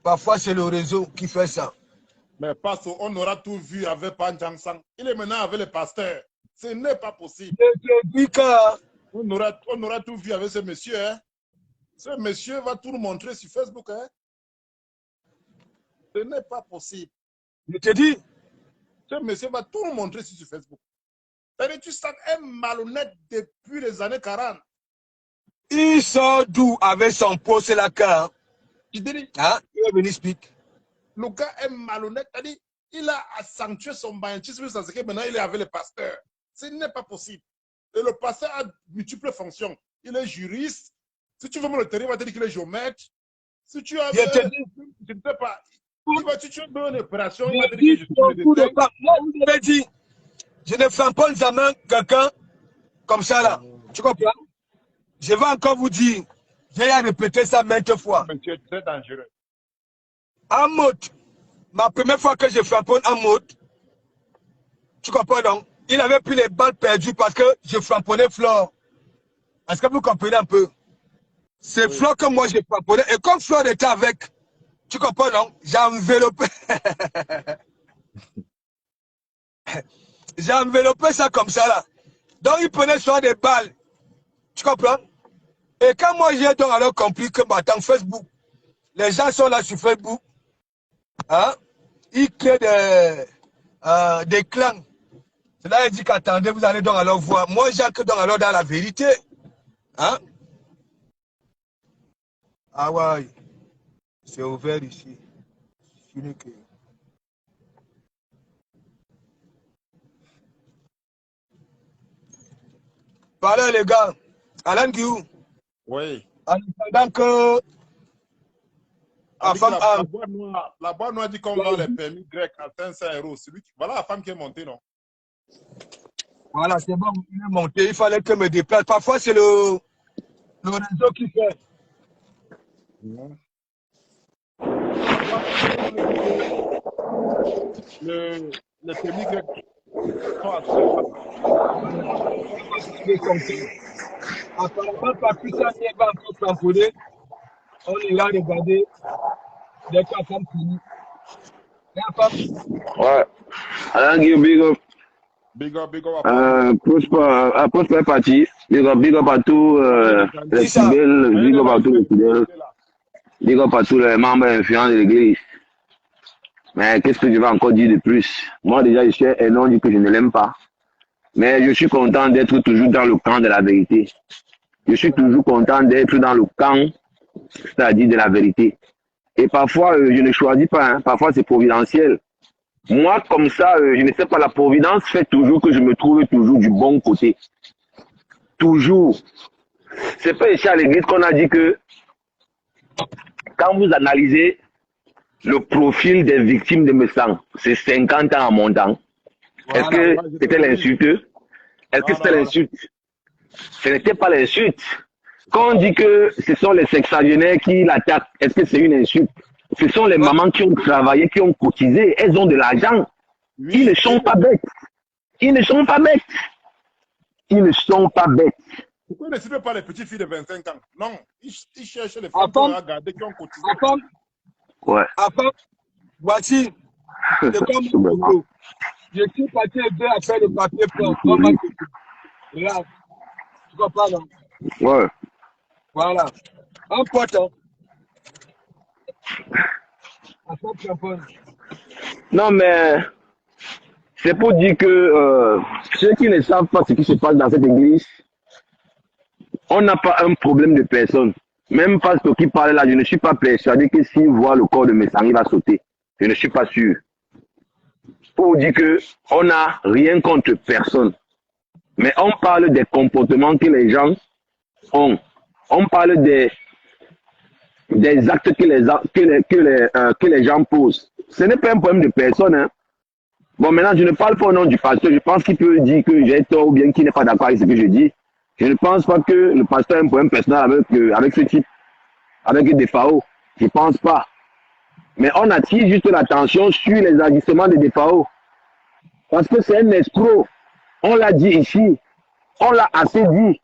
Speaker 1: Parfois, c'est le réseau qui fait ça.
Speaker 3: Mais Pasto, on aura tout vu avec Panjangsang. Il est maintenant avec le pasteur. Ce n'est pas possible. On aura tout vu avec ce monsieur. Hein? Ce monsieur va tout nous montrer sur Facebook. Hein? Ce n'est pas possible.
Speaker 1: Je te dis.
Speaker 3: Ce monsieur va tout nous montrer sur Facebook. Tu sens un malhonnête depuis les années 40.
Speaker 1: Il sort d'où avec son poste là car.
Speaker 3: Tu te dis,
Speaker 1: hein? Il va venir speak.
Speaker 3: Le gars est malhonnête. Il a accentué son bantisme parce que maintenant il est avec le pasteur. Ce n'est pas possible. Et le pasteur a multiples fonctions. Il est juriste. Si tu veux me le terrain, il va te dire qu'il est géomètre. Si tu as. Je ne sais pas. Si tu as une opération, il va te dire que je suis le
Speaker 1: moi, vous avez dit. Je ne flamponne jamais quelqu'un comme ça là. Tu comprends? Je vais encore vous dire, j'ai répété ça maintes fois.
Speaker 3: Monsieur est très dangereux.
Speaker 1: En mode, ma première fois que je flamponne en mode, tu comprends donc? Il avait pris les balles perdues parce que je flamponnais Flore. Est-ce que vous comprenez un peu? C'est oui. Flore que moi je flamponnais. Et comme Flore était avec, tu comprends donc? J'ai enveloppé. J'ai enveloppé ça comme ça là. Donc il prenait soit des balles. Tu comprends? Et quand moi j'ai donc alors compris que dans Facebook, les gens sont là sur Facebook, hein? Ils créent des clans. C'est là il dit qu'attendez, vous allez donc alors voir. Moi j'ai que donc alors dans la vérité. Hein? Ah ouais, c'est ouvert ici. Voilà les gars. Alain Guillou.
Speaker 3: Oui.
Speaker 1: En attendant que
Speaker 3: la boîte noire dit qu'on vend les permis grecs à 500 €. Voilà la femme qui est montée, non?
Speaker 1: Voilà, c'est bon, il est monté. Il fallait que je me déplace. Parfois, c'est le réseau qui fait.
Speaker 3: Le permis grec sont à 500.
Speaker 1: Apparemment, Patricia n'est pas encore flamponné. On ira regarder les femmes finies.
Speaker 5: Ouais. Alain Guillaume, big up.
Speaker 3: Big up, big up.
Speaker 5: Prosper est parti. Big up à tous les fidèles, big up à tous les fidèles. Big up à tous les membres influents de l'église. Mais qu'est-ce que je vais encore dire de plus? Moi déjà, je sais et non dit que je ne l'aime pas. Mais je suis content d'être toujours dans le camp de la vérité. Je suis toujours content d'être dans le camp, c'est-à-dire de la vérité. Et parfois, je ne choisis pas, hein. Parfois c'est providentiel. Moi, comme ça, je ne sais pas, la providence fait toujours que je me trouve toujours du bon côté. Toujours. C'est pas ici à l'église qu'on a dit que quand vous analysez le profil des victimes de Messang, c'est 50 ans en montant. Voilà, est-ce que c'était l'insulte? Est-ce que c'était l'insulte? Ce n'était pas l'insulte. Quand on dit que ce sont les sexagénaires qui l'attaquent, est-ce que c'est une insulte? Ce sont les mamans qui ont travaillé, qui ont cotisé, elles ont de l'argent. Ils ne sont pas bêtes. Ils ne sont pas bêtes. Ils ne sont pas bêtes.
Speaker 3: Pourquoi ne ciblez pas les petites filles de 25 ans? Non, ils cherchent les femmes qui ont regardé, qui ont cotisé.
Speaker 5: Ouais.
Speaker 1: Après, voici, c'est comme je suis parti aider à faire le papier pour regarde, tu comprends, non?
Speaker 5: Ouais.
Speaker 1: Voilà. Un pote, hein.
Speaker 5: Non, mais c'est pour dire que ceux qui ne savent pas ce qui se passe dans cette église, on n'a pas un problème de personne. Même pasteur qui parle là, je ne suis pas persuadé que s'il voit le corps de Messang, il va sauter. Je ne suis pas sûr. Pour dire que on n'a rien contre personne. Mais on parle des comportements que les gens ont. On parle des actes que les gens posent. Ce n'est pas un problème de personne. Hein. Bon, maintenant, je ne parle pas au nom du pasteur. Je pense qu'il peut dire que j'ai tort ou bien qu'il n'est pas d'accord avec ce que je dis. Je ne pense pas que le pasteur a un problème personnel avec ce type, avec des FAO. Je ne pense pas. Mais on attire juste l'attention sur les agissements des FAO. Parce que c'est un escroc. On l'a dit ici. On l'a assez dit.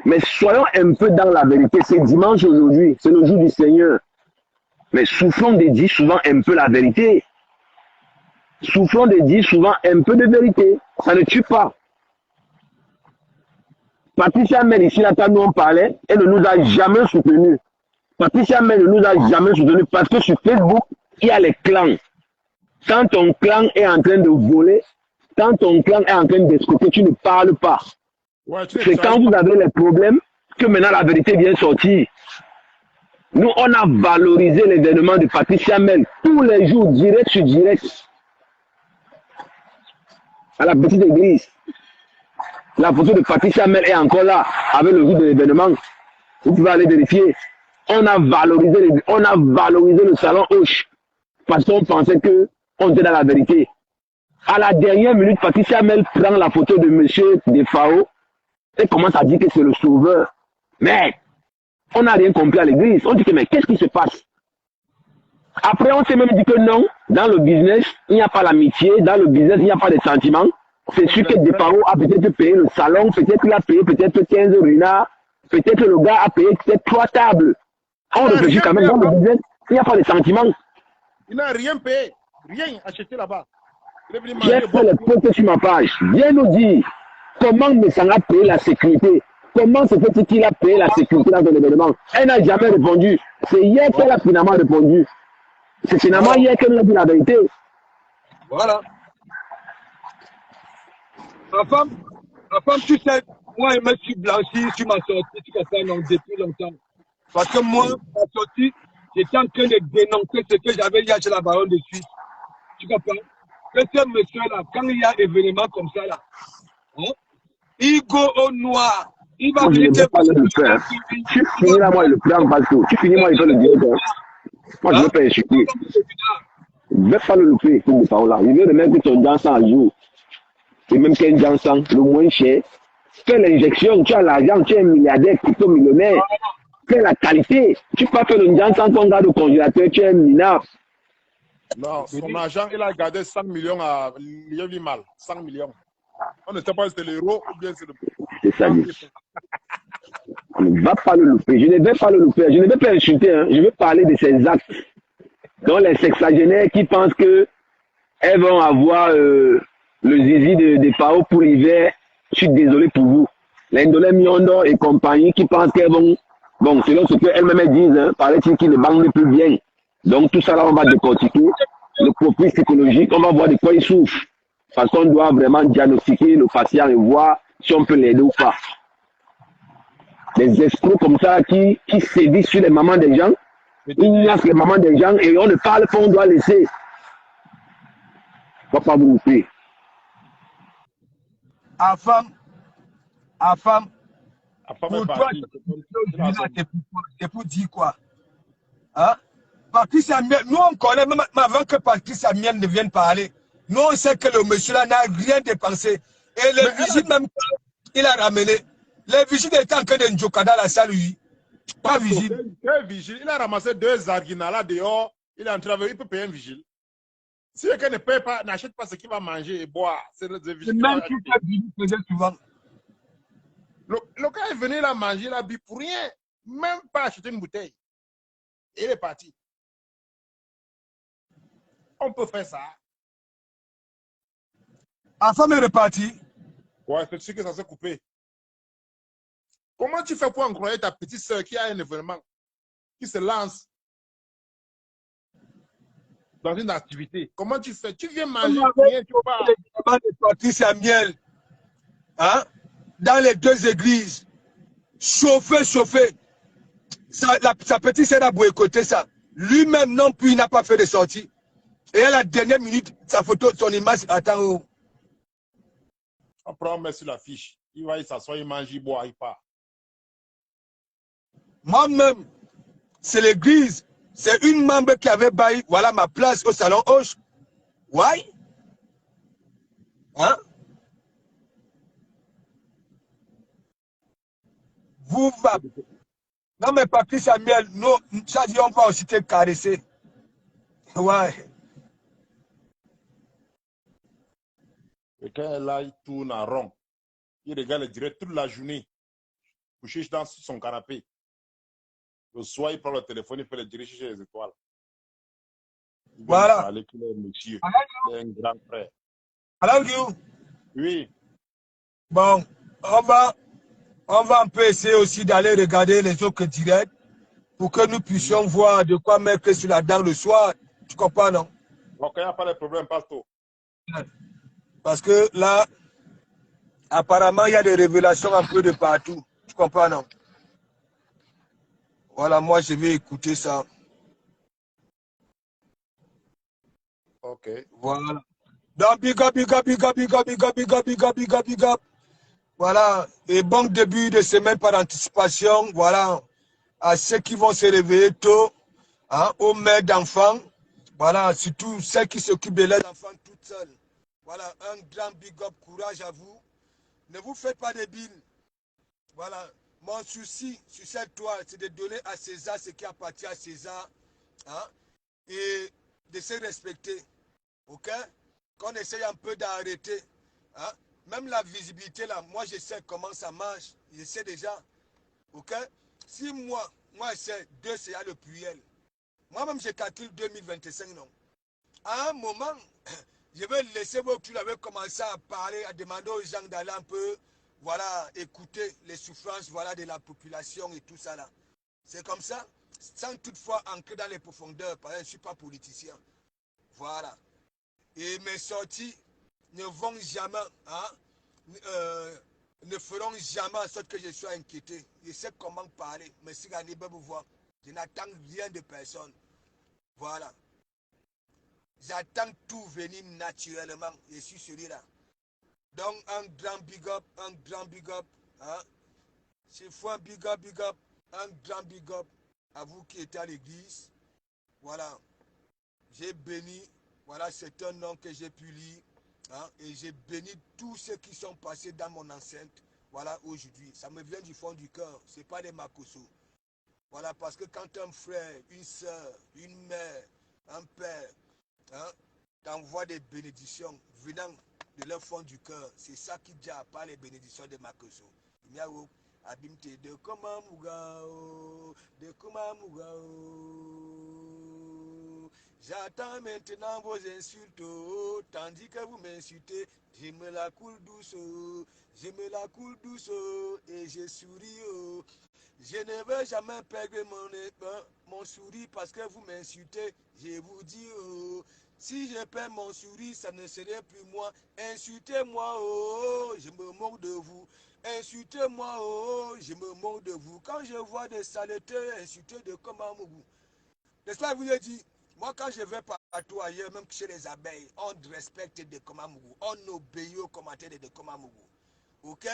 Speaker 5: Mais soyons un peu dans la vérité. C'est dimanche aujourd'hui. C'est le jour du Seigneur. Mais soufflons de dire souvent un peu la vérité. Soufflons de dire souvent un peu de vérité. Ça ne tue pas. Patricia Mel, ici, là, quand nous on parlait, elle ne nous a jamais soutenus. Patricia Mel ne nous a jamais soutenus parce que sur Facebook, il y a les clans. Quand ton clan est en train de voler, quand ton clan est en train d'escroquer, tu ne parles pas. Ouais, c'est quand vous avez les problèmes que maintenant la vérité vient sortir. Nous, on a valorisé l'événement de Patricia Mel tous les jours, direct sur direct. À la petite église. La photo de Patricia Mel est encore là, avec le jour de l'événement. Vous pouvez aller vérifier. On a valorisé le salon Hoche. Parce qu'on pensait qu'on était dans la vérité. À la dernière minute, Patricia Amel prend la photo de monsieur Defao et commence à dire que c'est le sauveur. Mais on n'a rien compris à l'église. On dit que mais qu'est-ce qui se passe? Après, on s'est même dit que non, dans le business, il n'y a pas l'amitié, dans le business, il n'y a pas de sentiments. C'est sûr que Defao a peut-être payé le salon, peut-être qu'il a payé peut-être 15 renards, peut-être le gars a payé peut-être 3 tables. On réfléchit quand même dans le business, il n'y a pas de sentiments.
Speaker 3: Il n'a rien payé, rien acheté là-bas.
Speaker 5: J'ai fait les posts sur ma page. Viens nous dire comment Messanga a payé la sécurité. Comment se fait-il qu'il a payé la sécurité dans ton événement? Elle n'a jamais répondu. C'est hier qu'elle a finalement répondu. C'est finalement hier qu'elle nous a dit la vérité.
Speaker 1: Voilà. Ma femme, tu sais, moi, je me suis blanchi sur ma sortie, tu comprends, donc, depuis longtemps. Parce que moi, ma sortie, j'étais en train de dénoncer ce que j'avais dit chez la baronne de Suisse. Tu comprends? Que ce monsieur-là, quand il y a événement comme ça, là, hein, il go au noir. Il va venir te
Speaker 5: pas le faire. Tu finis là, moi, je le prends parce que tu finis, moi, je vais le dire. Moi, je ne veux pas insulter. Je ne vais pas le louper, comme des paroles là. Je veux remettre ton dansant à jour. Et même qu'un dansant, le moins cher, fais l'injection, tu as l'argent, tu es un milliardaire, crypto-millionnaire. Fais la qualité. Tu peux pas faire le dansant, ton gars de congélateur, tu es un minable.
Speaker 3: Non, son argent, il a gardé 100 millions à mal. 100 millions. On ne sait pas si c'est l'euro ou bien c'est le...
Speaker 5: C'est ça, on ne va pas le louper. Je ne vais pas le louper. Je ne vais pas insulter. Hein. Je veux parler de ces actes. Donc les sexagénaires qui pensent que elles vont avoir le zizi de Pao pour l'hiver, je suis désolé pour vous. L'Indolé Miondo et compagnie qui pensent qu'elles vont... Bon, selon ce qu'elles-mêmes disent, hein, paraît-il qu'ils ne vendent plus bien. Donc tout ça là, on va décortiquer. Le profil psychologique, on va voir de quoi il souffre. Parce qu'on doit vraiment diagnostiquer le patient et voir si on peut l'aider ou pas. Des escrocs comme ça qui sévissent sur les mamans des gens, ils ignorent les mamans des gens et on ne parle pas, on doit laisser. On ne va pas vous louper.
Speaker 1: À femme,
Speaker 3: pour
Speaker 1: toi, c'est pour dire quoi? Hein? Patricia Amiel, nous on connaît, même avant que Patricia Amiel ne vienne parler, nous on sait que le monsieur là n'a rien dépensé. Et le vigile même, il a ramené. Le vigile était en train de njoka dans la salle, lui. Pas vigile.
Speaker 3: Quel vigile? Il a ramassé 2 arguments là dehors, il est en train de... Il peut payer un vigile. Si quelqu'un ne paye pas, n'achète pas ce qu'il va manger et boire, c'est le vigile qui va acheter.
Speaker 1: Même si vigile faisait souvent.
Speaker 3: Le gars est venu là manger, il a bu pour rien. Même pas acheter une bouteille. Et il est parti. On peut faire ça.
Speaker 1: La femme est repartie.
Speaker 3: Ouais, c'est sûr que ça s'est coupé. Comment tu fais pour encourager ta petite soeur qui a un événement, qui se lance dans une activité? Comment tu fais? Tu viens manger, rien, tu pars.
Speaker 1: De Patricia Amiel, hein, dans les 2 églises, chauffer. Sa petite sœur a boycotté ça. Lui-même non plus, il n'a pas fait de sortie. Et à la dernière minute, sa photo, son image attend où?
Speaker 3: Après, on met sur la fiche. Il va s'asseoir, il mange, il boit, il part.
Speaker 1: Moi-même, c'est l'église. C'est une membre qui avait baillé, voilà ma place au salon Hoche. Ouais? Hein? Vous va. Non, mais Patricia Amiel, nous, ça dit, on va aussi te caresser. Ouais.
Speaker 3: Et quand elle là, il tourne en rond. Il regarde le direct toute la journée. Couché dans son canapé. Le soir, il prend le téléphone, il fait le direct chez les étoiles. Il
Speaker 1: voilà.
Speaker 3: Parler qu'il est monsieur. Il est un grand frère.
Speaker 1: Alors, you?
Speaker 3: Oui.
Speaker 1: Bon, on va un peu essayer aussi d'aller regarder les autres directs pour que nous puissions voir de quoi mettre sur la dent le soir. Tu comprends, non?
Speaker 3: Donc, il n'y a pas de problème, pasteur.
Speaker 1: Parce que là, apparemment, il y a des révélations un peu de partout. Tu comprends, non? Voilà, moi, je vais écouter ça.
Speaker 3: Ok.
Speaker 1: Voilà. Donc, big up. Voilà. Et bon début de semaine par anticipation. Voilà. À ceux qui vont se réveiller tôt, hein, aux mères d'enfants. Voilà. Surtout celles qui s'occupent de leurs enfants toutes seules. Voilà, un grand big up, courage à vous. Ne vous faites pas de billes. Voilà, mon souci sur cette toile, c'est de donner à César ce qui appartient à César. Hein, et de se respecter. Ok? Qu'on essaye un peu d'arrêter. Hein? Même la visibilité, là, moi, je sais comment ça marche. Je sais déjà. Ok? Si moi, c'est 2, c'est le pluriel. Moi-même, je calcule 2025, non. À un moment, je vais laisser vos culs avec commencer à parler, à demander aux gens d'aller un peu, voilà, écouter les souffrances, voilà, de la population et tout ça, là. C'est comme ça, sans toutefois entrer dans les profondeurs, parce que je ne suis pas politicien. Voilà. Et mes sorties ne vont jamais, hein, euh, ne feront jamais en sorte que je sois inquiété. Je sais comment parler, mais si vous vous voir, je n'attends rien de personne. Voilà. J'attends tout venir naturellement. Je suis celui-là. Donc, un grand big up, un grand big up. Hein. C'est faut un big up, un grand big up à vous qui êtes à l'église. Voilà. J'ai béni, voilà, c'est un nom que j'ai pu lire. Hein, et j'ai béni tous ceux qui sont passés dans mon enceinte. Voilà, aujourd'hui. Ça me vient du fond du cœur. Ce n'est pas des makoso. Voilà, parce que quand un frère, une soeur, une mère, un père, hein, t'envoie des bénédictions venant de leur fond du cœur, c'est ça qui dit à part les bénédictions de makoso. Miao, abimte de Komamugao, de Komamugao. J'attends maintenant vos insultes, oh, tandis que vous m'insultez, je me la coule douce, oh, je me la coule douce, oh, et je souris, oh. Je ne veux jamais perdre mon sourire parce que vous m'insultez. Je vous dis, oh, si je perds mon sourire, ça ne serait plus moi. Insultez-moi, oh, je me moque de vous. Insultez-moi, oh, je me moque de vous. Quand je vois des saletés insultés de Komamougou, n'est-ce pas, vous le dites, moi quand je vais partout ailleurs, même chez les abeilles, on respecte de Komamougou. On obéit aux commentaires de Komamougou. Ok?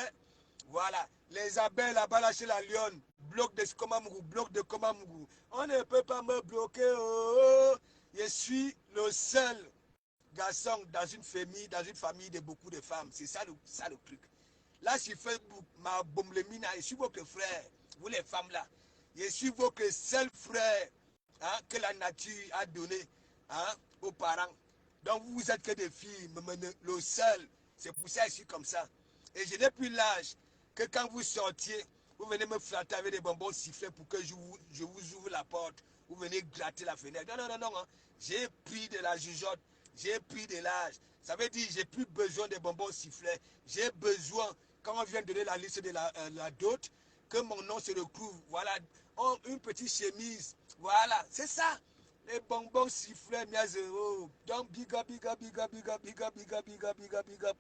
Speaker 1: Voilà. Les abeilles là-bas, là, chez la lionne, bloc de Komamougou, bloc de Komamougou. On ne peut pas me bloquer. Oh, je suis le seul garçon dans une famille de beaucoup de femmes. C'est ça, ça le truc. Là, sur Facebook, ma bomlemina, je suis votre frère. Vous les femmes là. Je suis votre seul frère, hein, que la nature a donné, hein, aux parents. Donc vous êtes que des filles, le seul. C'est pour ça que je suis comme ça. Et je n'ai plus l'âge que quand vous sortiez, vous venez me flatter avec des bonbons sifflés pour que je vous ouvre la porte. Vous venez gratter la fenêtre. Non, non, non, non. Hein. J'ai pris de la jugeote. J'ai pris de l'âge. Ça veut dire que j'ai plus besoin des bonbons sifflets. J'ai besoin, quand on vient donner la liste de la dot, que mon nom se recouvre. Voilà, une petite chemise. Voilà, c'est ça. Les bonbons sifflets, mia zéro. Donc, big up, big up, big up, big up, big up, big up, big up, big up, big up.